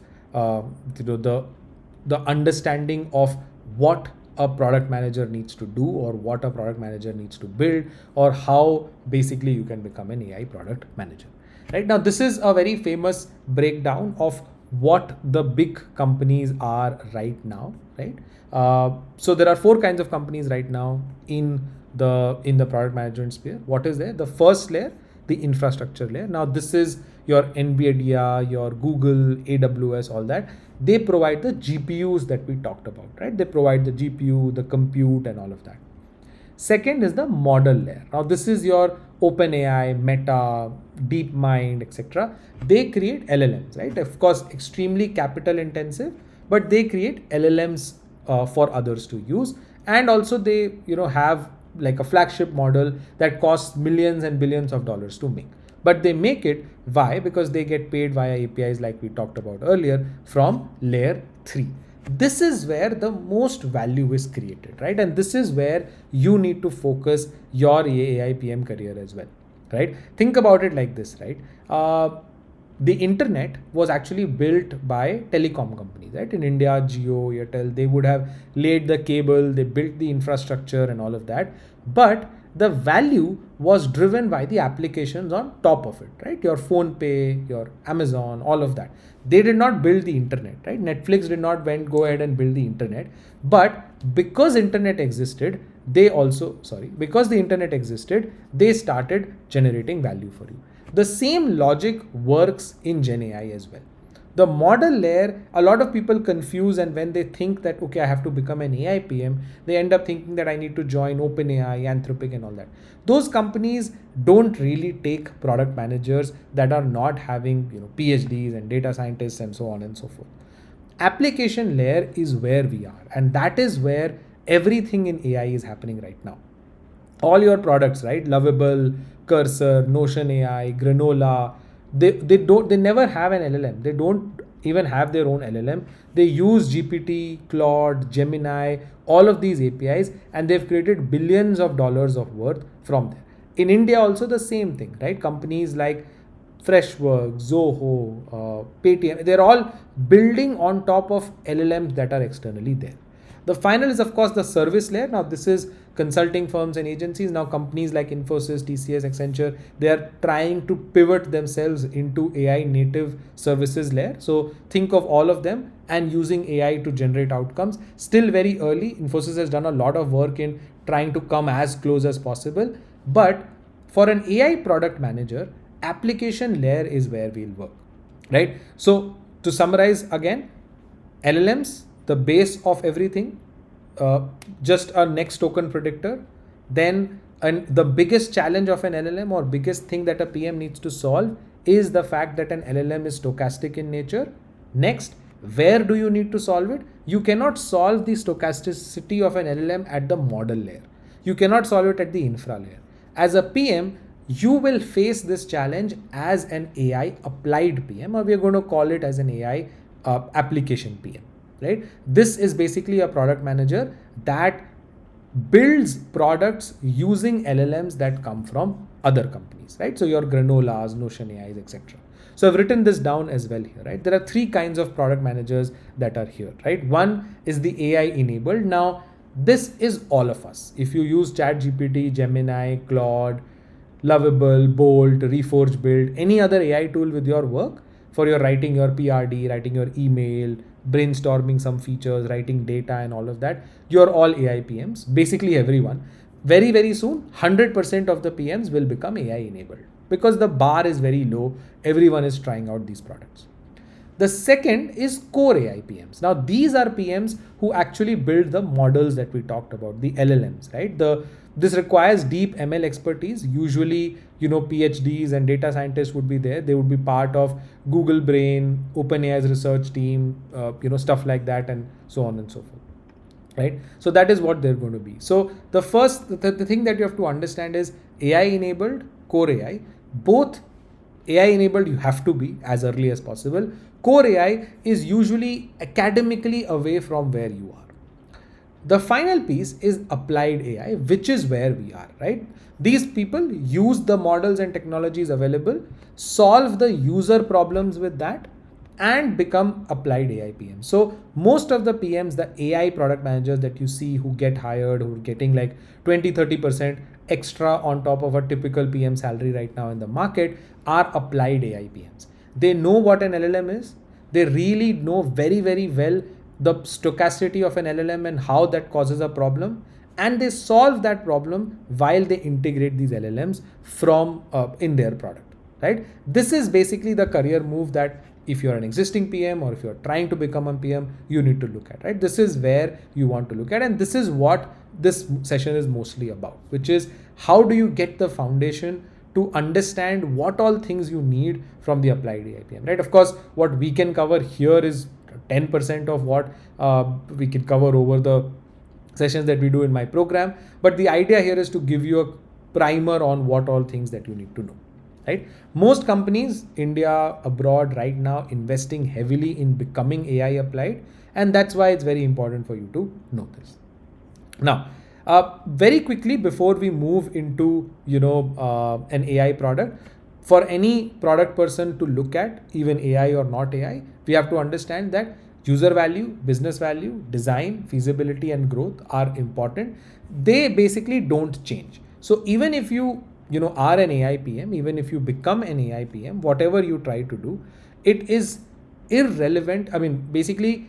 the understanding of what a product manager needs to do, or what a product manager needs to build, or how basically you can become an AI product manager. Right now, this is a very famous breakdown of what the big companies are right now. Right. So there are four kinds of companies right now in the product management sphere. What is there? The first layer, the infrastructure layer. Now this is your NVIDIA, your Google, AWS, all that. They provide the GPUs that we talked about, right? They provide the GPU, the compute, and all of that. Second is the model layer. Now this is your OpenAI, Meta, DeepMind, etc. They create LLMs, right? Of course, extremely capital intensive, but they create LLMs for others to use. And also they, have like a flagship model that costs millions and billions of dollars to make. But they make it, why? Because they get paid via APIs like we talked about earlier from layer 3. This is where the most value is created, right? And this is where you need to focus your AIPM career as well, right? Think about it like this, right? The internet was actually built by telecom companies, right? In India, Jio, Airtel, they would have laid the cable, they built the infrastructure and all of that. But the value was driven by the applications on top of it, right? Your phone pay, your Amazon, all of that. They did not build the internet, right? Netflix did not go ahead and build the internet. But because internet existed, because the internet existed, they started generating value for you. The same logic works in Gen AI as well. The model layer, a lot of people confuse, and when they think that, okay, I have to become an AIPM, they end up thinking that I need to join OpenAI, Anthropic and all that. Those companies don't really take product managers that are not having PhDs and data scientists and so on and so forth. Application layer is where we are, and that is where everything in AI is happening right now. All your products, right? Lovable, Cursor, Notion AI, Granola, they never have an LLM. They don't even have their own LLM. They use GPT, Claude, Gemini, all of these APIs, and they've created billions of dollars of worth from there. In India also the same thing, right? Companies like Freshworks, Zoho, Paytm, they're all building on top of LLMs that are externally there. The final is, of course, the service layer. Now, this is consulting firms and agencies. Now, companies like Infosys, TCS, Accenture, they are trying to pivot themselves into AI native services layer. So think of all of them and using AI to generate outcomes. Still very early. Infosys has done a lot of work in trying to come as close as possible. But for an AI product manager, application layer is where we'll work, right? So to summarize again, LLMs, the base of everything, just a next token predictor. Then the biggest challenge of an LLM, or biggest thing that a PM needs to solve, is the fact that an LLM is stochastic in nature. Next, where do you need to solve it? You cannot solve the stochasticity of an LLM at the model layer. You cannot solve it at the infra layer. As a PM, you will face this challenge as an AI applied PM, or we are going to call it as an AI application PM. Right? This is basically a product manager that builds products using LLMs that come from other companies, right? So your Granolas, Notion AIs, etc. So I've written this down as well here, right? There are 3 kinds of product managers that are here, right? One is the AI enabled. Now, this is all of us. If you use ChatGPT, Gemini, Claude, Lovable, Bolt, Reforge Build, any other AI tool with your work, for your writing your PRD, writing your email, brainstorming some features, writing data and all of that, you're all AI PMs, basically everyone. Very, very soon, 100% of the PMs will become AI enabled because the bar is very low. Everyone is trying out these products. The second is core AI PMs. Now, these are PMs who actually build the models that we talked about, the LLMs, right? This requires deep ML expertise. Usually, PhDs and data scientists would be there. They would be part of Google Brain, OpenAI's research team, stuff like that, and so on and so forth, right? So that is what they're going to be. So the thing that you have to understand is AI enabled, core AI. Both AI enabled, you have to be as early as possible. Core AI is usually academically away from where you are. The final piece is applied AI, which is where we are, right? These people use the models and technologies available, solve the user problems with that, and become applied AI PMs. So most of the PMs, the AI product managers that you see who get hired, who are getting like 20-30% extra on top of a typical PM salary right now in the market, are applied AI PMs. They know what an LLM is. They really know very, very well the stochasticity of an LLM and how that causes a problem, and they solve that problem while they integrate these LLMs from in their product, right? This is basically the career move that if you're an existing PM or if you're trying to become a PM, you need to look at, right? This is where you want to look at, and this is what this session is mostly about, which is how do you get the foundation to understand what all things you need from the applied AI PM, right? Of course, what we can cover here is 10% of what we can cover over the sessions that we do in my program. But the idea here is to give you a primer on what all things that you need to know. right? Most companies, India, abroad right now, investing heavily in becoming AI applied, and that's why it's very important for you to know this. Now, very quickly before we move into an AI product, for any product person to look at, even AI or not AI, we have to understand that user value, business value, design, feasibility, and growth are important. They basically don't change. So even if you are an AIPM, even if you become an AIPM, whatever you try to do, it is irrelevant. I mean, basically,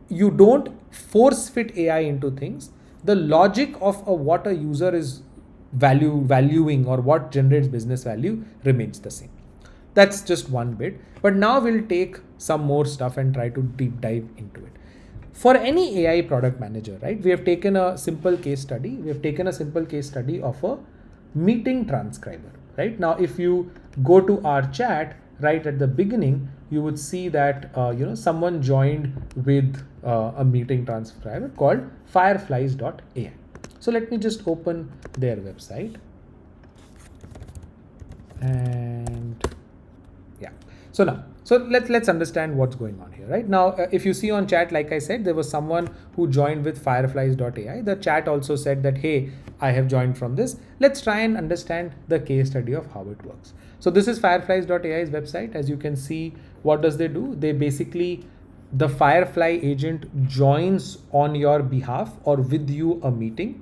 you don't force fit AI into things. The logic of what a user is valuing or what generates business value remains the same. That's just one bit. But now we'll take some more stuff and try to deep dive into it. For any AI product manager, right, we have taken a simple case study. We have taken a simple case study of a meeting transcriber, right? Now, if you go to our chat right at the beginning, you would see that someone joined with a meeting transcriber called fireflies.ai. So let me just open their website, and yeah. So let's understand what's going on here, right? Now, if you see on chat, like I said, there was someone who joined with fireflies.ai. The chat also said that, hey, I have joined from this. Let's try and understand the case study of how it works. So this is fireflies.ai's website. As you can see, what does they do? They basically, the Firefly agent joins on your behalf or with you a meeting.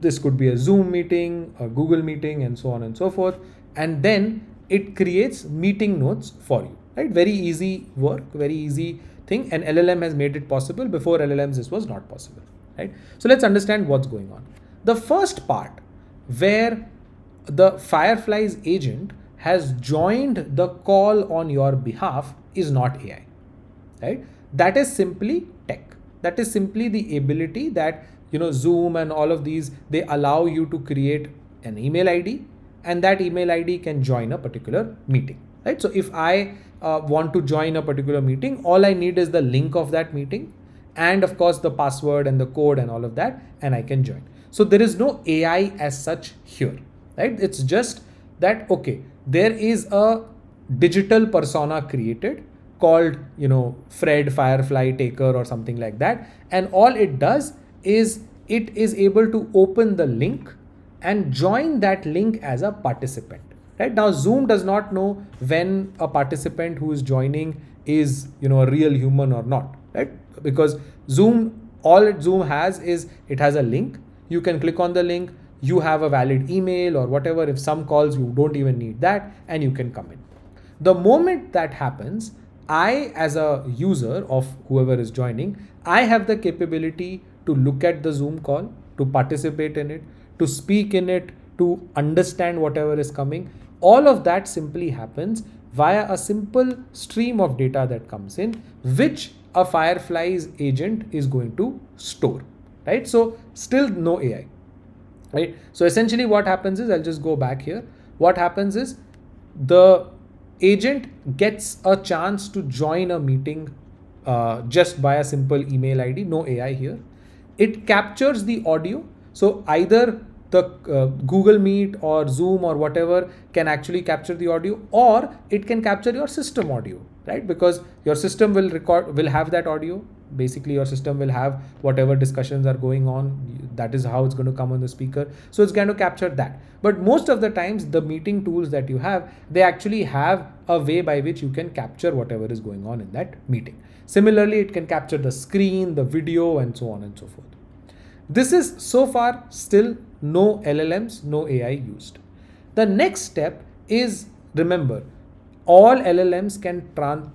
This could be a Zoom meeting, a Google meeting, and so on and so forth. And then it creates meeting notes for you, right? Very easy work, very easy thing. And LLM has made it possible. Before LLMs, this was not possible, right? So let's understand what's going on. The first part where the Fireflies agent has joined the call on your behalf is not AI, right? That is simply tech. That is simply the ability that, Zoom and all of these, they allow you to create an email ID, and that email ID can join a particular meeting, right? So if I want to join a particular meeting, all I need is the link of that meeting, and of course the password and the code and all of that, and I can join. So there is no AI as such here, right? It's just that, okay, there is a digital persona created called, Fred Firefly Taker or something like that. And all it does is it is able to open the link and join that link as a participant, right? Now, Zoom does not know when a participant who is joining is, a real human or not, right? Because all Zoom has is it has a link. You can click on the link. You have a valid email or whatever. If some calls, you don't even need that, and you can come in. The moment that happens, I, as a user of whoever is joining, I have the capability to look at the Zoom call, to participate in it, to speak in it, to understand whatever is coming. All of that simply happens via a simple stream of data that comes in, which a Fireflies agent is going to store, right? So still no AI, right? So essentially what happens is, I'll just go back here. What happens is the agent gets a chance to join a meeting just by a simple email ID, no AI here. It captures the audio. So either the Google Meet or Zoom or whatever can actually capture the audio, or it can capture your system audio, right? Because your system will have that audio. Basically, your system will have whatever discussions are going on. That is how it's going to come on the speaker. So it's going to capture that. But most of the times, the meeting tools that you have, they actually have a way by which you can capture whatever is going on in that meeting. Similarly, it can capture the screen, the video, and so on and so forth. This is so far still no LLMs, no AI used. The next step is, remember, all LLMs can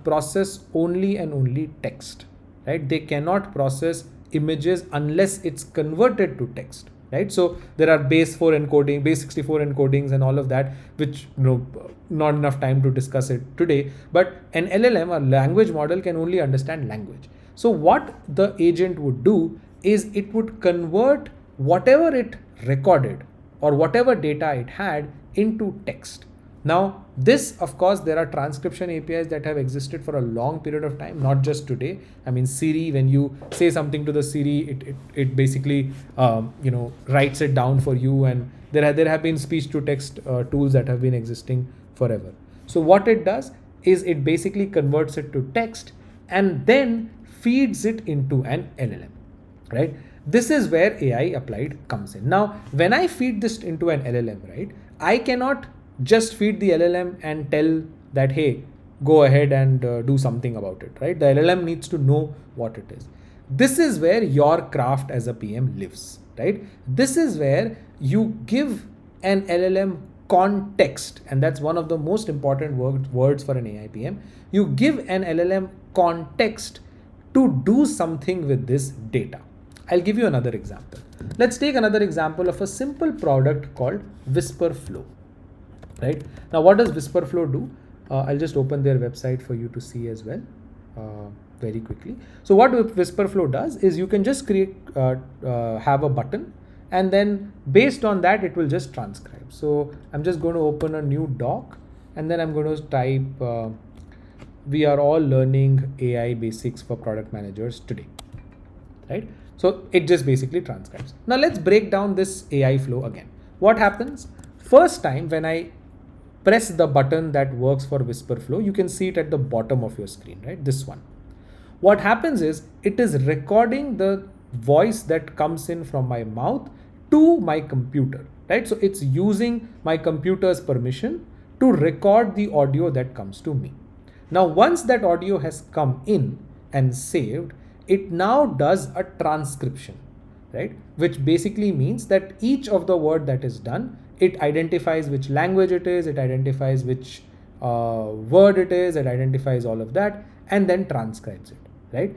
process only and only text, right? They cannot process images unless it's converted to text, right? So there are base 64 encodings and all of that, which, not enough time to discuss it today. But an LLM, a language model, can only understand language. So what the agent would do is it would convert whatever it recorded or whatever data it had into text. Now, this, of course, there are transcription APIs that have existed for a long period of time, not just today. I mean, Siri, when you say something to the Siri, it basically, writes it down for you. And there have been speech to text tools that have been existing forever. So what it does is it basically converts it to text and then feeds it into an LLM, right? This is where AI applied comes in. Now, when I feed this into an LLM, right, I cannot just feed the LLM and tell that, hey, go ahead and do something about it, right? The LLM needs to know what it is. This is where your craft as a PM lives, right? This is where you give an LLM context, and that's one of the most important words for an AIPM. You give an LLM context to do something with this data. I'll give you another example. Let's take another example of a simple product called WhisperFlow, right? Now, what does WhisperFlow do? I'll just open their website for you to see as well very quickly. So what WhisperFlow does is you can just create, have a button, and then based on that, it will just transcribe. So I'm just going to open a new doc, and then I'm going to type, we are all learning AI basics for product managers today, right? So it just basically transcribes. Now let's break down this AI flow again. What happens? First time when I press the button that works for WhisperFlow, you can see it at the bottom of your screen, right? This one. What happens is it is recording the voice that comes in from my mouth to my computer, right? So it's using my computer's permission to record the audio that comes to me. Now, once that audio has come in and saved, it now does a transcription, right? Which basically means that each of the word that is done, it identifies which language it is, it identifies which word it is, it identifies all of that, and then transcribes it, right?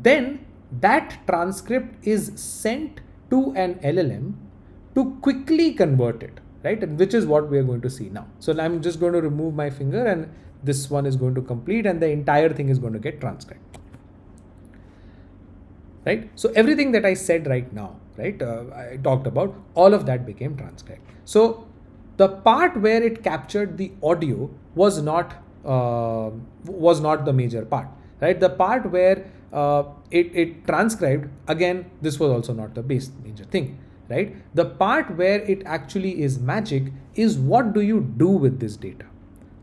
Then that transcript is sent to an LLM to quickly convert it, right? And which is what we are going to see now. So I'm just going to remove my finger and this one is going to complete and the entire thing is going to get transcribed. Right? So everything that I said right now, right, I talked about, all of that became transcribed. So the part where it captured the audio was not the major part, right? The part where it transcribed, again, this was also not the major thing, right? The part where it actually is magic is what do you do with this data,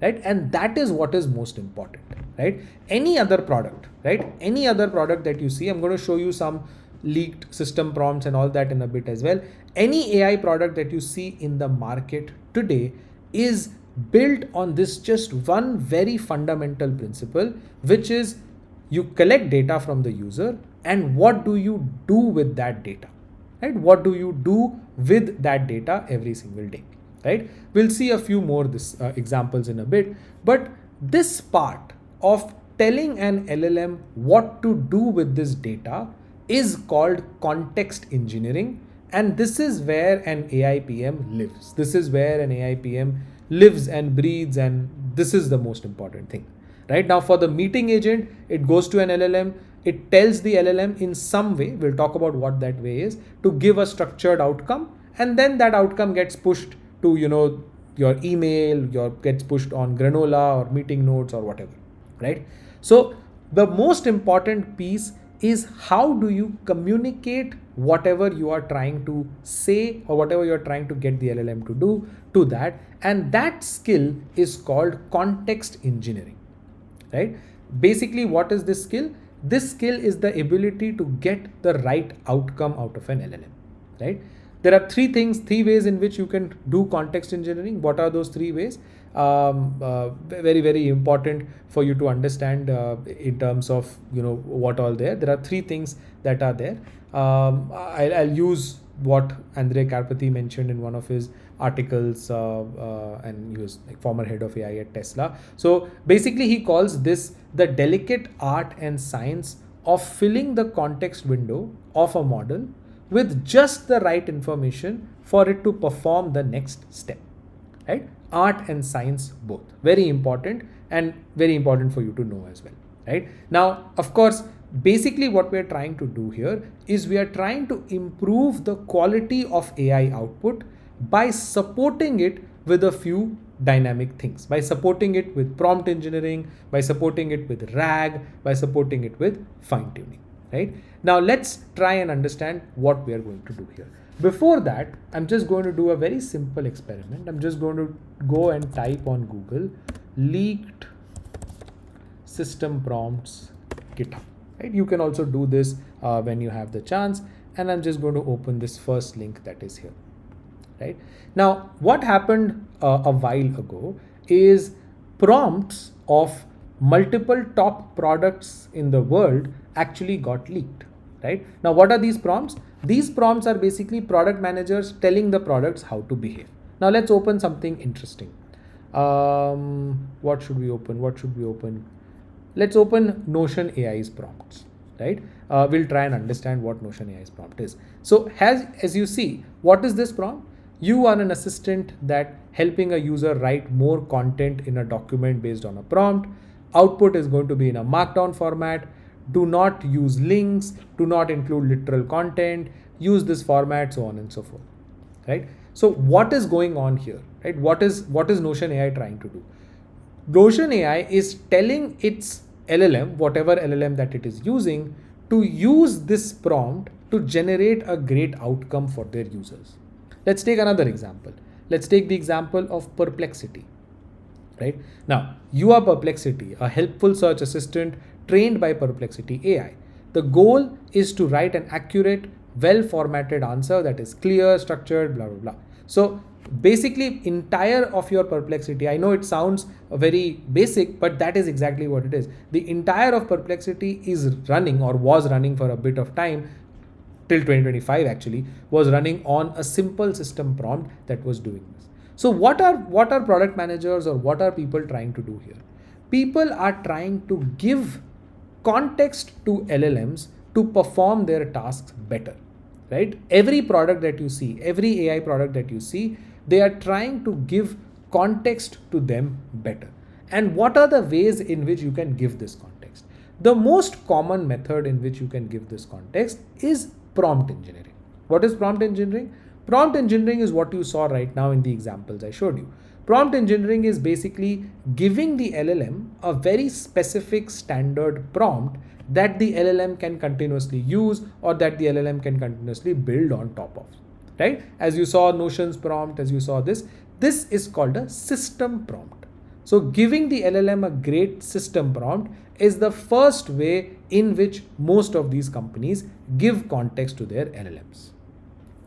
right? And that is what is most important, right? Any other product, right? Any other product that you see, I'm going to show you some leaked system prompts and all that in a bit as well. Any AI product that you see in the market today is built on this just one very fundamental principle, which is you collect data from the user and what do you do with that data, right? What do you do with that data every single day, right? We'll see a few more examples in a bit, but this part of telling an LLM what to do with this data is called context engineering. And this is where an AIPM lives. This is where an AIPM lives and breathes, and this is the most important thing. Right now, for the meeting agent, it goes to an LLM, it tells the LLM in some way, we'll talk about what that way is, to give a structured outcome, and then that outcome gets pushed to, your email, gets pushed on Granola or meeting notes or whatever, right? So the most important piece is how do you communicate whatever you are trying to say or whatever you're trying to get the LLM to do to that. And that skill is called context engineering, right? Basically, what is this skill? This skill is the ability to get the right outcome out of an LLM, right? There are three ways in which you can do context engineering. What are those 3 ways? Very, very important for you to understand in terms of, what all there. There are 3 things that are there. I'll use what Andrej Karpathy mentioned in one of his articles, and he was like former head of AI at Tesla. So basically he calls this the delicate art and science of filling the context window of a model with just the right information for it to perform the next step, right? Art and science both. Very important, and very important for you to know as well, right? Now, of course, basically what we're trying to do here is we are trying to improve the quality of AI output by supporting it with a few dynamic things, by supporting it with prompt engineering, by supporting it with RAG, by supporting it with fine tuning, right? Now let's try and understand what we are going to do here. Before that, I'm just going to do a very simple experiment. I'm just going to go and type on Google leaked system prompts GitHub. Right? You can also do this when you have the chance. And I'm just going to open this first link that is here. Right? Now, what happened a while ago is prompts of multiple top products in the world actually got leaked. Right? Now, what are these prompts? These prompts are basically product managers telling the products how to behave. Now, let's open something interesting. What should we open? Let's open Notion AI's prompts, right? We'll try and understand what Notion AI's prompt is. So as you see, what is this prompt? You are an assistant that helping a user write more content in a document based on a prompt. Output is going to be in a markdown format. Do not use links, do not include literal content, use this format, so on and so forth, right? So what is going on here, right? What is Notion AI trying to do? Notion AI is telling its LLM, whatever LLM that it is using, to use this prompt to generate a great outcome for their users. Let's take another example. Let's take the example of Perplexity. Right? Now, you are Perplexity, a helpful search assistant trained by Perplexity AI. The goal is to write an accurate, well-formatted answer that is clear, structured, blah, blah, blah. So basically, entire of your Perplexity, I know it sounds very basic, but that is exactly what it is. The entire of Perplexity is running or was running for a bit of time till 2025 actually, was running on a simple system prompt that was doing this. So what are product managers or what are people trying to do here? People are trying to give context to LLMs to perform their tasks better, right? Every product that you see, every AI product that you see, they are trying to give context to them better. And what are the ways in which you can give this context? The most common method in which you can give this context is prompt engineering. What is prompt engineering? Prompt engineering is what you saw right now in the examples I showed you. Prompt engineering is basically giving the LLM a very specific standard prompt that the LLM can continuously use or that the LLM can continuously build on top of, right? As you saw Notion's prompt, as you saw this is called a system prompt. So giving the LLM a great system prompt is the first way in which most of these companies give context to their LLMs.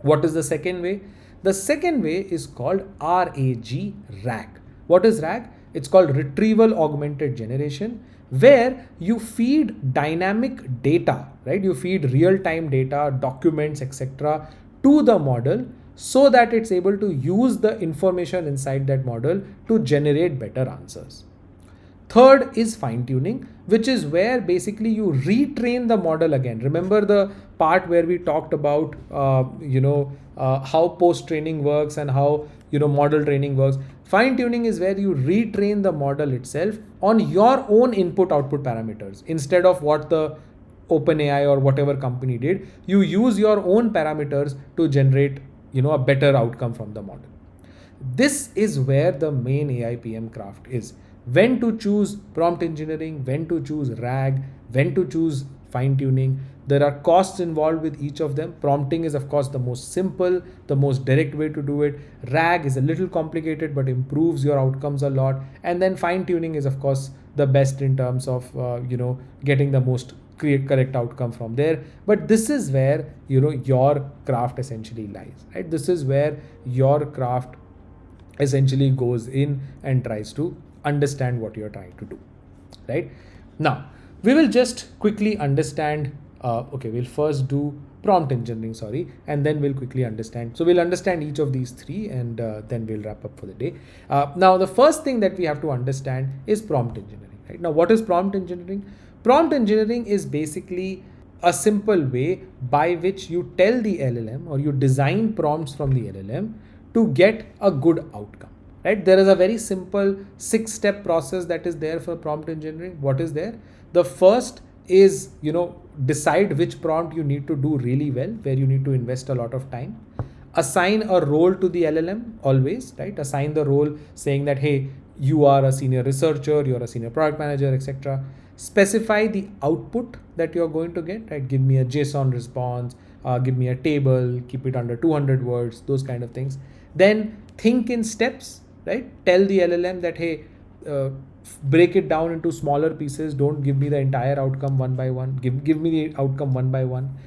What is the second way? The second way is called RAG. What is RAG? It's called Retrieval-Augmented Generation, where you feed dynamic data, right? You feed real-time data, documents, etc. to the model so that it's able to use the information inside that model to generate better answers. Third is fine-tuning, which is where basically you retrain the model again. Remember the part where we talked about, how post-training works and how, model training works. Fine-tuning is where you retrain the model itself on your own input-output parameters. Instead of what the OpenAI or whatever company did, you use your own parameters to generate, a better outcome from the model. This is where the main AIPM craft is. When to choose prompt engineering, when to choose RAG, when to choose fine-tuning. There are costs involved with each of them. Prompting is of course the most simple, the most direct way to do it. RAG is a little complicated but improves your outcomes a lot. And then fine-tuning is of course the best in terms of getting the most correct outcome from there. But this is where your craft essentially lies, right? This is where your craft essentially goes in and tries to understand what you're trying to do, right? Now, we will just quickly understand, we'll first do prompt engineering, and then we'll quickly understand. So we'll understand each of these three and then we'll wrap up for the day. Now, the first thing that we have to understand is prompt engineering, right? Now, what is prompt engineering? Prompt engineering is basically a simple way by which you tell the LLM or you design prompts from the LLM to get a good outcome. Right? There is a very simple 6-step process that is there for prompt engineering. What is there? The first is, decide which prompt you need to do really well, where you need to invest a lot of time. Assign a role to the LLM always, right? Assign the role saying that, hey, you are a senior researcher, you're a senior product manager, etc. Specify the output that you're going to get, right? Give me a JSON response, give me a table, keep it under 200 words, those kind of things. Then think in steps, right? Tell the LLM that, hey, break it down into smaller pieces. Don't give me the entire outcome one by one. Give me the outcome one by one.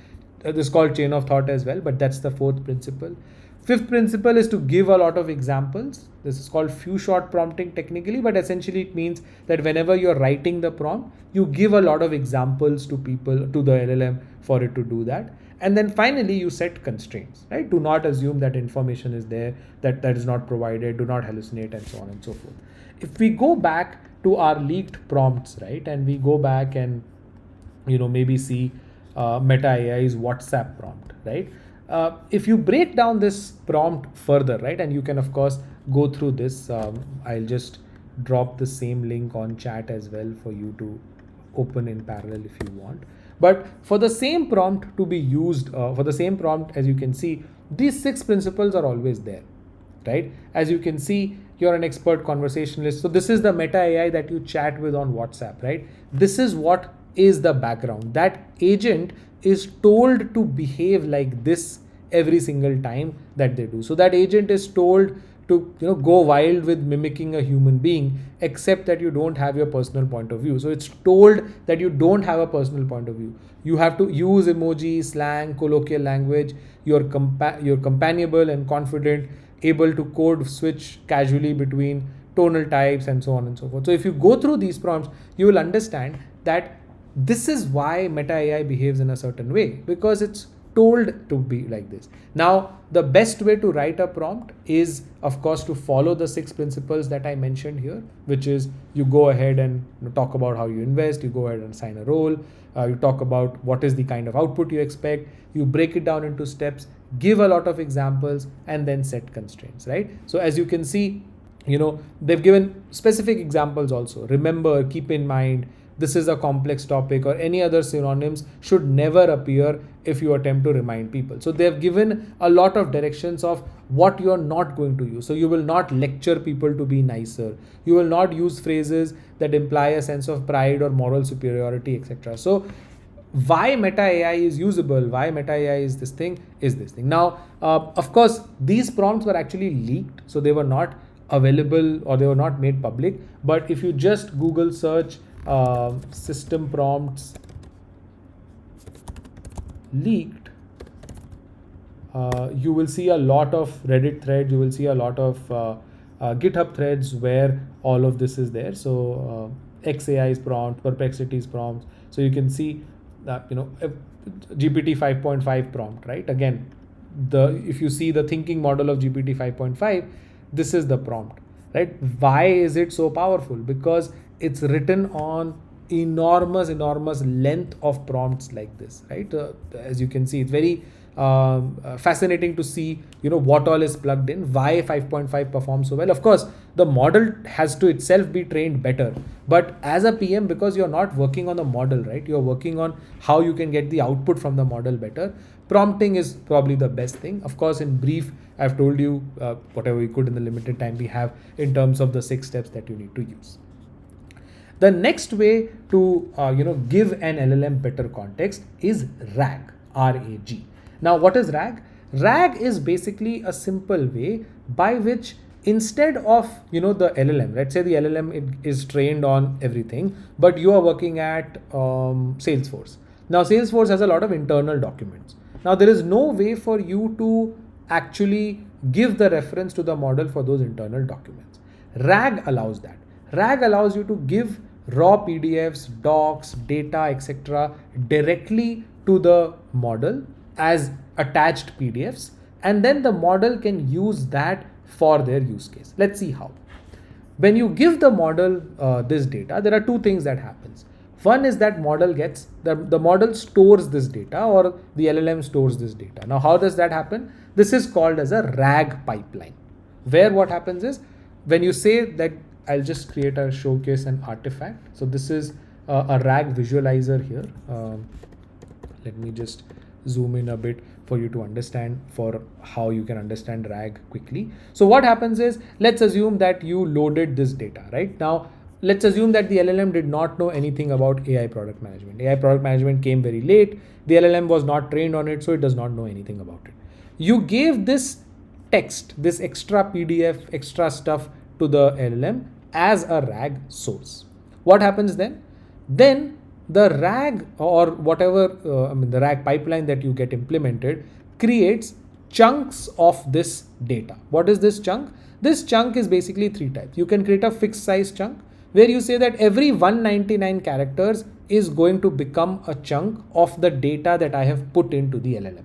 This is called chain of thought as well, but that's the fourth principle. Fifth principle is to give a lot of examples. This is called few shot prompting technically, but essentially it means that whenever you're writing the prompt, you give a lot of examples to people, to the LLM for it to do that. And then finally you set constraints, right? Do not assume that information is there, that is not provided, do not hallucinate, and so on and so forth. If we go back to our leaked prompts, right, and we go back and maybe see Meta AI's WhatsApp prompt, right? If you break down this prompt further, right, and you can of course go through this, I'll just drop the same link on chat as well for you to open in parallel if you want. But for the same prompt to be used, for the same prompt, as you can see, these 6 principles are always there, right? As you can see, you're an expert conversationalist. So this is the Meta AI that you chat with on WhatsApp, right? This is what is the background. That agent is told to behave like this every single time that they do. So that agent is told to go wild with mimicking a human being, except that you don't have your personal point of view. So it's told that you don't have a personal point of view. You have to use emoji, slang, colloquial language. You're companionable and confident, able to code switch casually between tonal types and so on and so forth. So if you go through these prompts, you will understand that this is why Meta AI behaves in a certain way, because it's told to be like this. Now, the best way to write a prompt is, of course, to follow the 6 principles that I mentioned here, which is you go ahead and talk about how you invest, you go ahead and assign a role, you talk about what is the kind of output you expect, you break it down into steps, give a lot of examples, and then set constraints, right? So as you can see, they've given specific examples also. Remember, keep in mind, this is a complex topic, or any other synonyms should never appear if you attempt to remind people. So they've given a lot of directions of what you're not going to use. So you will not lecture people to be nicer. You will not use phrases that imply a sense of pride or moral superiority, etc. So why Meta AI is usable, why Meta AI is this thing. Now, of course, these prompts were actually leaked. So they were not available or they were not made public. But if you just Google search system prompts leaked, you will see a lot of Reddit threads, you will see a lot of GitHub threads where all of this is there. So XAI's prompt, Perplexity's prompts. So you can see that, GPT 5.5 prompt, right? Again, if you see the thinking model of GPT 5.5, this is the prompt, right? Why is it so powerful? Because it's written on enormous length of prompts like this, right? As you can see, it's very fascinating to see, what all is plugged in, why 5.5 performs so well. Of course, the model has to itself be trained better. But as a PM, because you're not working on the model, right? You're working on how you can get the output from the model better. Prompting is probably the best thing. Of course, in brief, I've told you whatever we could in the limited time we have in terms of the 6 steps that you need to use. The next way to give an LLM better context is RAG, R-A-G. Now, what is RAG? RAG is basically a simple way by which, instead of the LLM, let's say the LLM is trained on everything, but you are working at Salesforce. Now, Salesforce has a lot of internal documents. Now, there is no way for you to actually give the reference to the model for those internal documents. RAG allows that. RAG allows you to give raw PDFs, docs, data, etc. directly to the model as attached PDFs, and then the model can use that for their use case. Let's see how. When you give the model this data, there are 2 things that happens. One is that model gets, the model stores this data, or the LLM stores this data. Now, how does that happen? This is called as a RAG pipeline, where what happens is, when you say that, I'll just create a showcase and artifact. So this is a RAG visualizer here. Let me just zoom in a bit for you to understand, for how you can understand RAG quickly. So what happens is, let's assume that you loaded this data, right? Now, let's assume that the LLM did not know anything about AI product management. AI product management came very late. The LLM was not trained on it, so it does not know anything about it. You gave this text, this extra PDF, extra stuff to the LLM as a RAG source. What happens then? Then the RAG or whatever, the RAG pipeline that you get implemented creates chunks of this data. What is this chunk? This chunk is basically three types. You can create a fixed size chunk where you say that every 199 characters is going to become a chunk of the data that I have put into the LLM.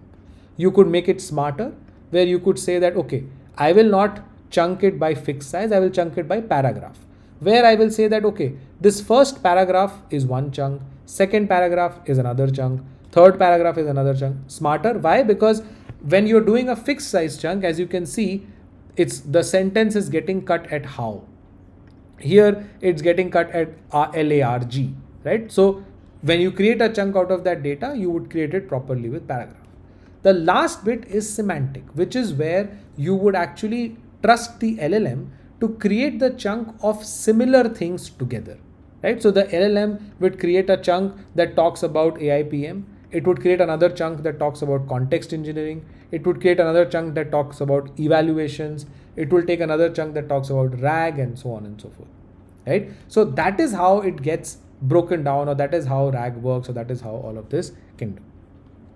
You could make it smarter where you could say that, okay, I will not chunk it by fixed size, I will chunk it by paragraph. Where I will say that, okay, this first paragraph is one chunk, second paragraph is another chunk, third paragraph is another chunk. Smarter. Why? Because when you're doing a fixed size chunk, as you can see, it's the sentence is getting cut at how. Here it's getting cut at LARG, right? So when you create a chunk out of that data, you would create it properly with paragraph. The last bit is semantic, which is where you would actually trust the LLM to create the chunk of similar things together, right? So the LLM would create a chunk that talks about AIPM. It would create another chunk that talks about context engineering. It would create another chunk that talks about evaluations. It will take another chunk that talks about RAG and so on and so forth, right? So that is how it gets broken down, or that is how RAG works, or that is how all of this can do.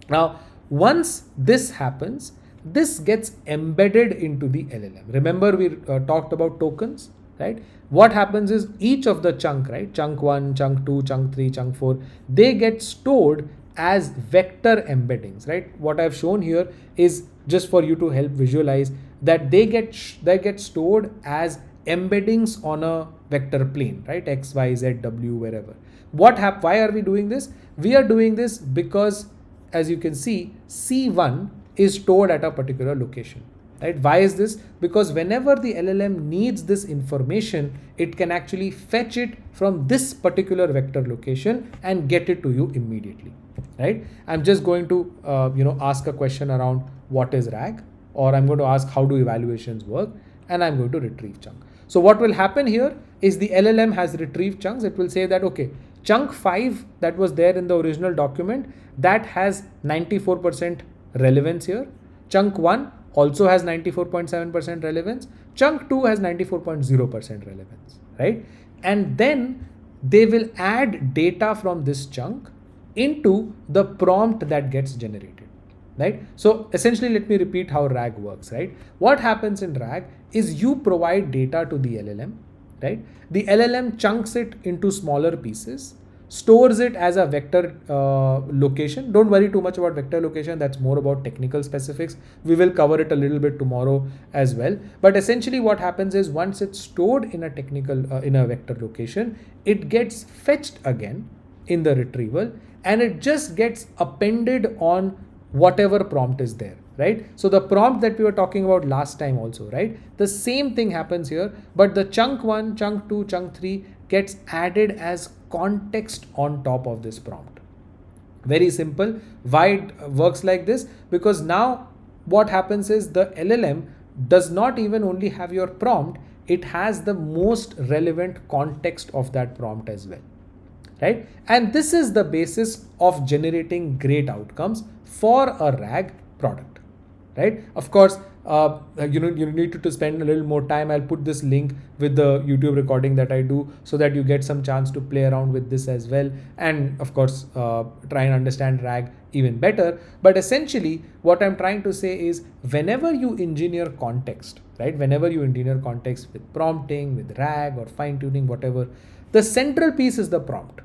Now, once this happens, this gets embedded into the LLM. Remember we talked about tokens, right? What happens is each of the chunk, right? Chunk 1, chunk 2, chunk 3, chunk 4, they get stored as vector embeddings, right? What I've shown here is just for you to help visualize that they get stored as embeddings on a vector plane, right? X, Y, Z, W, wherever. Why are we doing this? We are doing this because, as you can see, C1 is stored at a particular location, right? Why is this? Because whenever the LLM needs this information, it can actually fetch it from this particular vector location and get it to you immediately, right? I'm just going to ask a question around what is RAG, or I'm going to ask how do evaluations work, and I'm going to retrieve chunk. So what will happen here is the LLM has retrieved chunks. It will say that, okay, chunk 5 that was there in the original document, that has 94% relevance here. Chunk 1 also has 94.7% relevance. Chunk 2 has 94.0% relevance, right? And then they will add data from this chunk into the prompt that gets generated, right? So essentially, let me repeat how RAG works, right? What happens in RAG is you provide data to the LLM, right? The LLM chunks it into smaller pieces, stores it as a vector location. Don't worry too much about vector location. That's more about technical specifics. We will cover it a little bit tomorrow as well. But essentially what happens is once it's stored in a vector location, it gets fetched again in the retrieval, and it just gets appended on whatever prompt is there, right? So the prompt that we were talking about last time also, right? The same thing happens here, but the chunk 1, chunk 2, chunk 3 gets added as context on top of this prompt. Very simple. Why it works like this? Because now what happens is the LLM does not even only have your prompt, it has the most relevant context of that prompt as well, right? And this is the basis of generating great outcomes for a RAG product, right? Of course, you need to spend a little more time. I'll put this link with the YouTube recording that I do so that you get some chance to play around with this as well. And of course, try and understand RAG even better. But essentially, what I'm trying to say is whenever you engineer context, right? Whenever you engineer context with prompting, with RAG or fine tuning, whatever, the central piece is the prompt.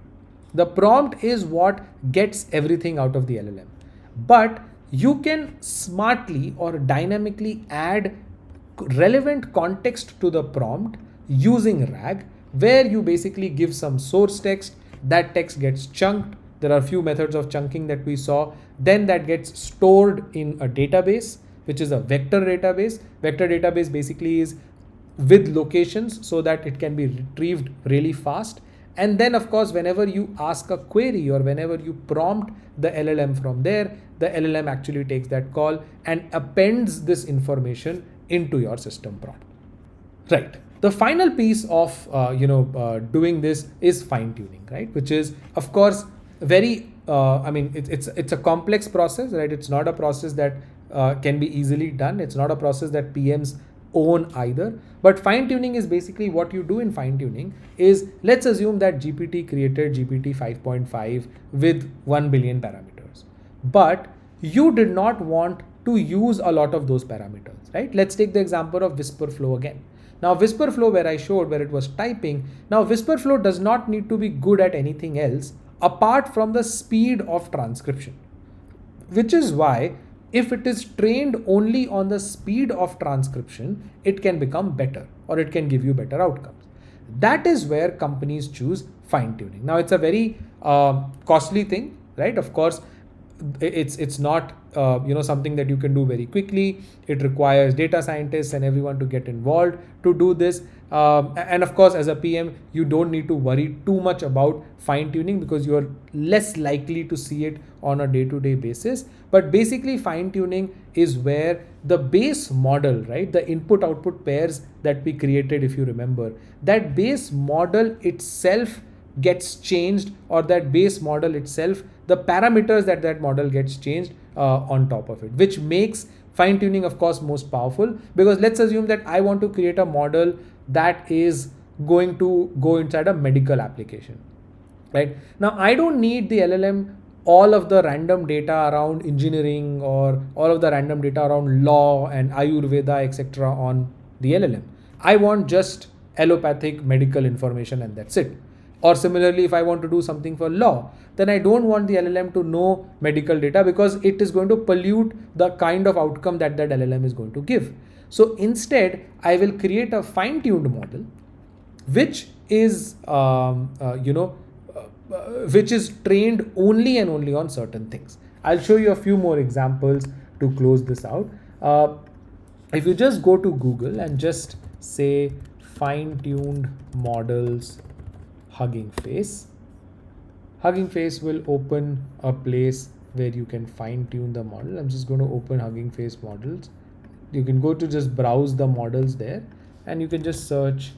The prompt is what gets everything out of the LLM. But you can smartly or dynamically add relevant context to the prompt using RAG, where you basically give some source text, that text gets chunked. There are a few methods of chunking that we saw. Then that gets stored in a database, which is a vector database. Vector database basically is with locations so that it can be retrieved really fast. And then of course, whenever you ask a query or whenever you prompt the LLM from there, the LLM actually takes that call and appends this information into your system prompt. Right. The final piece of doing this is fine tuning, right? Which is of course very it's a complex process, right? It's not a process that can be easily done. It's not a process that PMs own either. But fine tuning is basically what you do in fine tuning is, let's assume that GPT created GPT 5.5 with 1 billion parameters, but you did not want to use a lot of those parameters, right? Let's take the example of whisper flow again. Now whisper flow, where I showed where it was typing, now whisper flow does not need to be good at anything else apart from the speed of transcription, which is why if it is trained only on the speed of transcription, it can become better, or it can give you better outcomes. That is where companies choose fine tuning. Now it's a very costly thing, right? Of course, it's not something that you can do very quickly. It requires data scientists and everyone to get involved to do this. And of course, as a PM, you don't need to worry too much about fine tuning because you are less likely to see it on a day-to-day basis. But basically, fine tuning is where the base model, right, the input output pairs that we created, if you remember, that base model itself gets changed, or that base model itself, the parameters that model gets changed on top of it, which makes fine tuning of course most powerful. Because let's assume that I want to create a model that is going to go inside a medical application, right? Now I don't need the LLM all of the random data around engineering or all of the random data around law and Ayurveda, etc. on the LLM. I want just allopathic medical information and that's it. Or similarly, if I want to do something for law, then I don't want the LLM to know medical data because it is going to pollute the kind of outcome that LLM is going to give. So instead, I will create a fine-tuned model, which is which is trained only and only on certain things. I'll show you a few more examples to close this out. If you just go to Google and just say fine-tuned models Hugging Face, Hugging Face will open a place where you can fine-tune the model. I'm just going to open Hugging Face models. You can go to just browse the models there and you can just search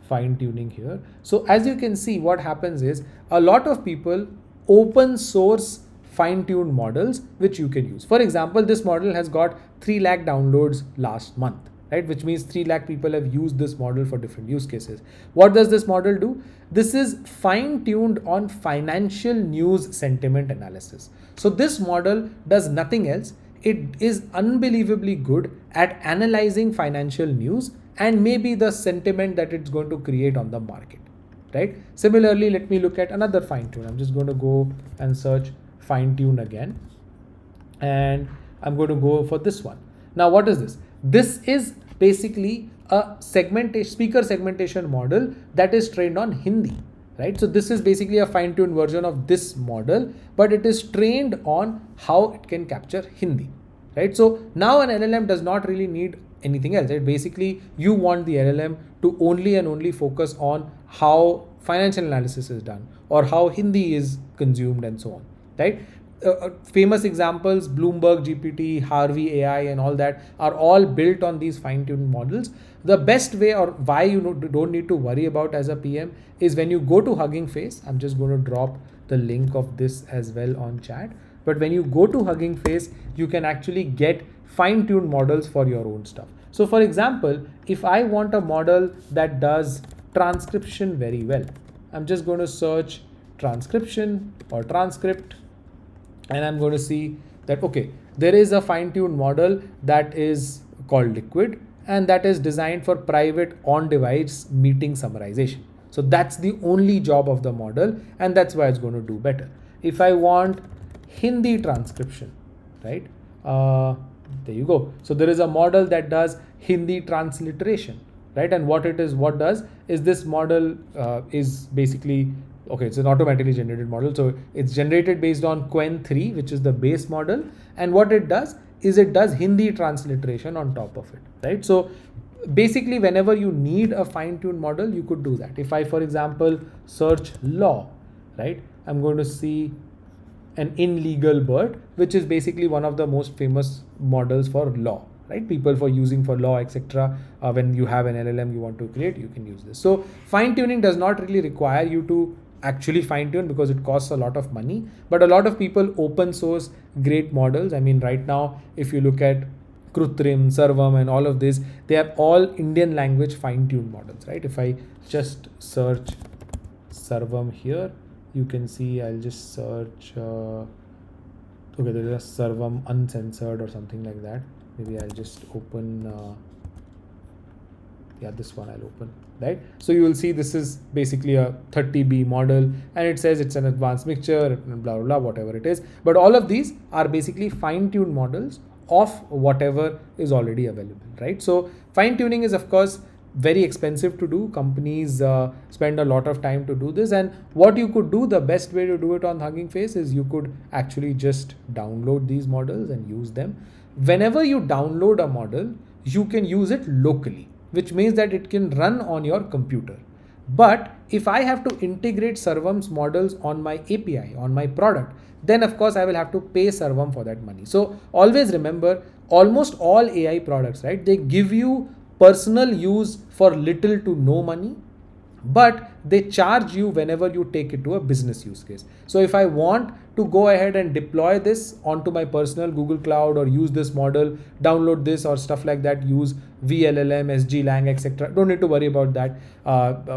fine-tuning here. So as you can see, what happens is a lot of people open source fine-tuned models which you can use. For example, this model has got 3 lakh downloads last month, right? Which means 3 lakh people have used this model for different use cases. What does this model do? This is fine-tuned on financial news sentiment analysis. So this model does nothing else. It is unbelievably good at analyzing financial news and maybe the sentiment that it's going to create on the market, right? Similarly, let me look at another fine-tune. I'm just going to go and search fine-tune again. And I'm going to go for this one. Now, what is this? This is basically a speaker segmentation model that is trained on Hindi, right? So this is basically a fine-tuned version of this model, but it is trained on how it can capture Hindi, right? So now an LLM does not really need anything else, right? Basically, you want the LLM to only and only focus on how financial analysis is done or how Hindi is consumed and so on, right? Famous examples, Bloomberg GPT, Harvey AI and all that are all built on these fine-tuned models. The best way, or why you don't need to worry about as a PM, is when you go to Hugging Face. I'm just going to drop the link of this as well on chat. But when you go to Hugging Face, you can actually get fine-tuned models for your own stuff. So for example, if I want a model that does transcription very well, I'm just going to search transcription or transcript. And I'm going to see that, okay, there is a fine-tuned model that is called Liquid and that is designed for private on-device meeting summarization. So that's the only job of the model and that's why it's going to do better. If I want Hindi transcription, right? There you go. So there is a model that does Hindi transliteration, right? And what does is this model is basically, okay, it's an automatically generated model. So it's generated based on Qwen 3, which is the base model. And what it does is it does Hindi transliteration on top of it, right? So basically, whenever you need a fine-tuned model, you could do that. If I, for example, search law, right? I'm going to see an in legal bird, which is basically one of the most famous models for law, right? People for using for law, etc. When you have an LLM you want to create, you can use this. So fine tuning does not really require you to actually fine tune because it costs a lot of money, but a lot of people open source great models. I mean, right now, if you look at Krutrim, Sarvam, and all of this, they are all Indian language fine-tuned models, right? If I just search Sarvam here, you can see I'll just search, okay, there is a Sarvam uncensored or something like that. Maybe I'll just open, yeah, this one I'll open, right? So you will see this is basically a 30B model, and it says it's an advanced mixture, blah, blah, blah, whatever it is. But all of these are basically fine-tuned models of whatever is already available, right? So fine tuning is of course very expensive to do. Companies spend a lot of time to do this, and what you could do, the best way to do it on Hugging Face is you could actually just download these models and use them. Whenever you download a model, you can use it locally, which means that it can run on your computer. But if I have to integrate Sarvam's models on my API, on my product, then of course I will have to pay Sarvam for that money. So always remember, almost all AI products, right, they give you personal use for little to no money, but they charge you whenever you take it to a business use case. So if I want to go ahead and deploy this onto my personal Google Cloud or use this model, download this or stuff like that, use VLLM, SGLang, etc. Don't need to worry about that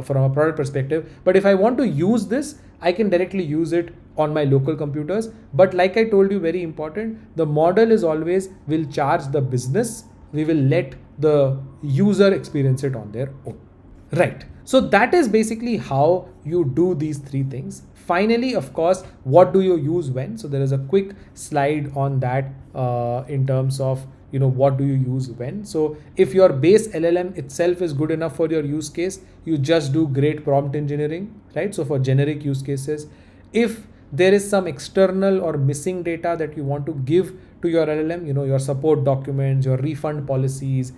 from a product perspective. But if I want to use this, I can directly use it on my local computers. But like I told you, very important, the model is always will charge the business. We will let the user experience it on their own. Right. So that is basically how you do these three things. Finally, of course, what do you use when? So there is a quick slide on that in terms of, what do you use when? So if your base LLM itself is good enough for your use case, you just do great prompt engineering, right? So for generic use cases, if there is some external or missing data that you want to give to your LLM, your support documents, your refund policies,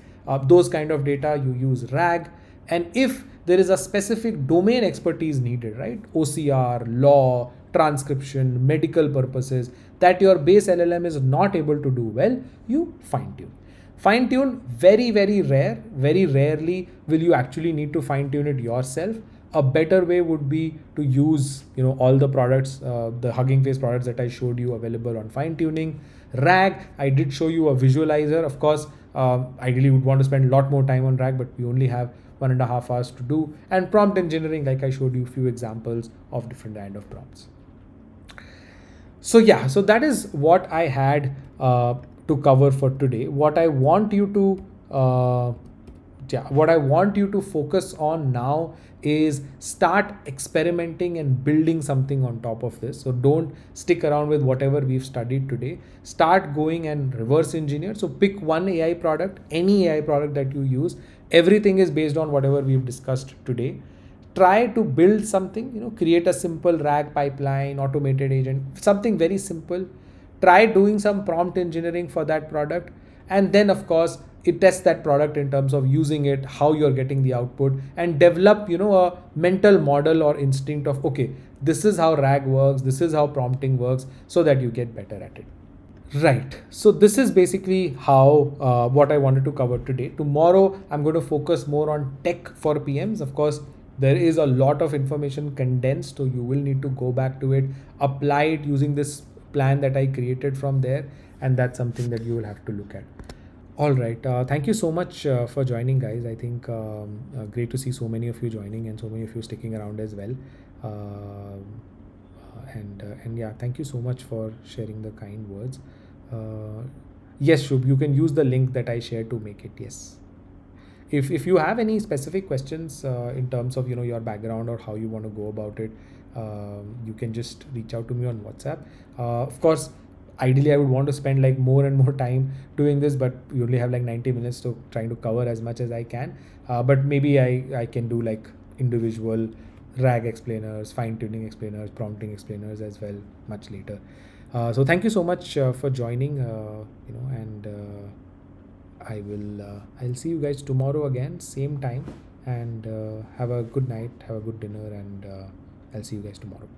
those kind of data, you use RAG. And if there is a specific domain expertise needed, right? OCR, law, transcription, medical purposes, that your base LLM is not able to do well, you fine tune. Fine tune, very, very rare. Very rarely will you actually need to fine tune it yourself. A better way would be to use, all the products, the Hugging Face products that I showed you available on fine tuning. RAG, I did show you a visualizer. Of course, ideally would want to spend a lot more time on RAG, but we only have 1.5 hours to do. And prompt engineering, like I showed you a few examples of different kind of prompts. So yeah, so that is what I had to cover for today. What I want you to focus on now is start experimenting and building something on top of this. So don't stick around with whatever we've studied today. Start going and reverse engineer. So pick one AI product, any AI product that you use. Everything is based on whatever we've discussed today. Try to build something, create a simple RAG pipeline, automated agent, something very simple. Try doing some prompt engineering for that product. And then of course, it tests that product in terms of using it, how you're getting the output, and develop, a mental model or instinct of, okay, this is how RAG works, this is how prompting works, so that you get better at it. Right. So this is basically how what I wanted to cover today. Tomorrow, I'm going to focus more on tech for PMs. Of course, there is a lot of information condensed, so you will need to go back to it, apply it using this plan that I created from there, and that's something that you will have to look at. All right. Thank you so much for joining, guys. I think great to see so many of you joining and so many of you sticking around as well. And yeah, thank you so much for sharing the kind words. Yes, Shubh, you can use the link that I shared to make it. Yes. If you have any specific questions in terms of your background or how you want to go about it, you can just reach out to me on WhatsApp. Of course, ideally I would want to spend like more and more time doing this, but we only have like 90 minutes to trying to cover as much as I can. But maybe I can do like individual RAG explainers, fine-tuning explainers, prompting explainers as well much later. So thank you so much for joining, and I'll see you guys tomorrow again, same time, and have a good night, have a good dinner, and I'll see you guys tomorrow.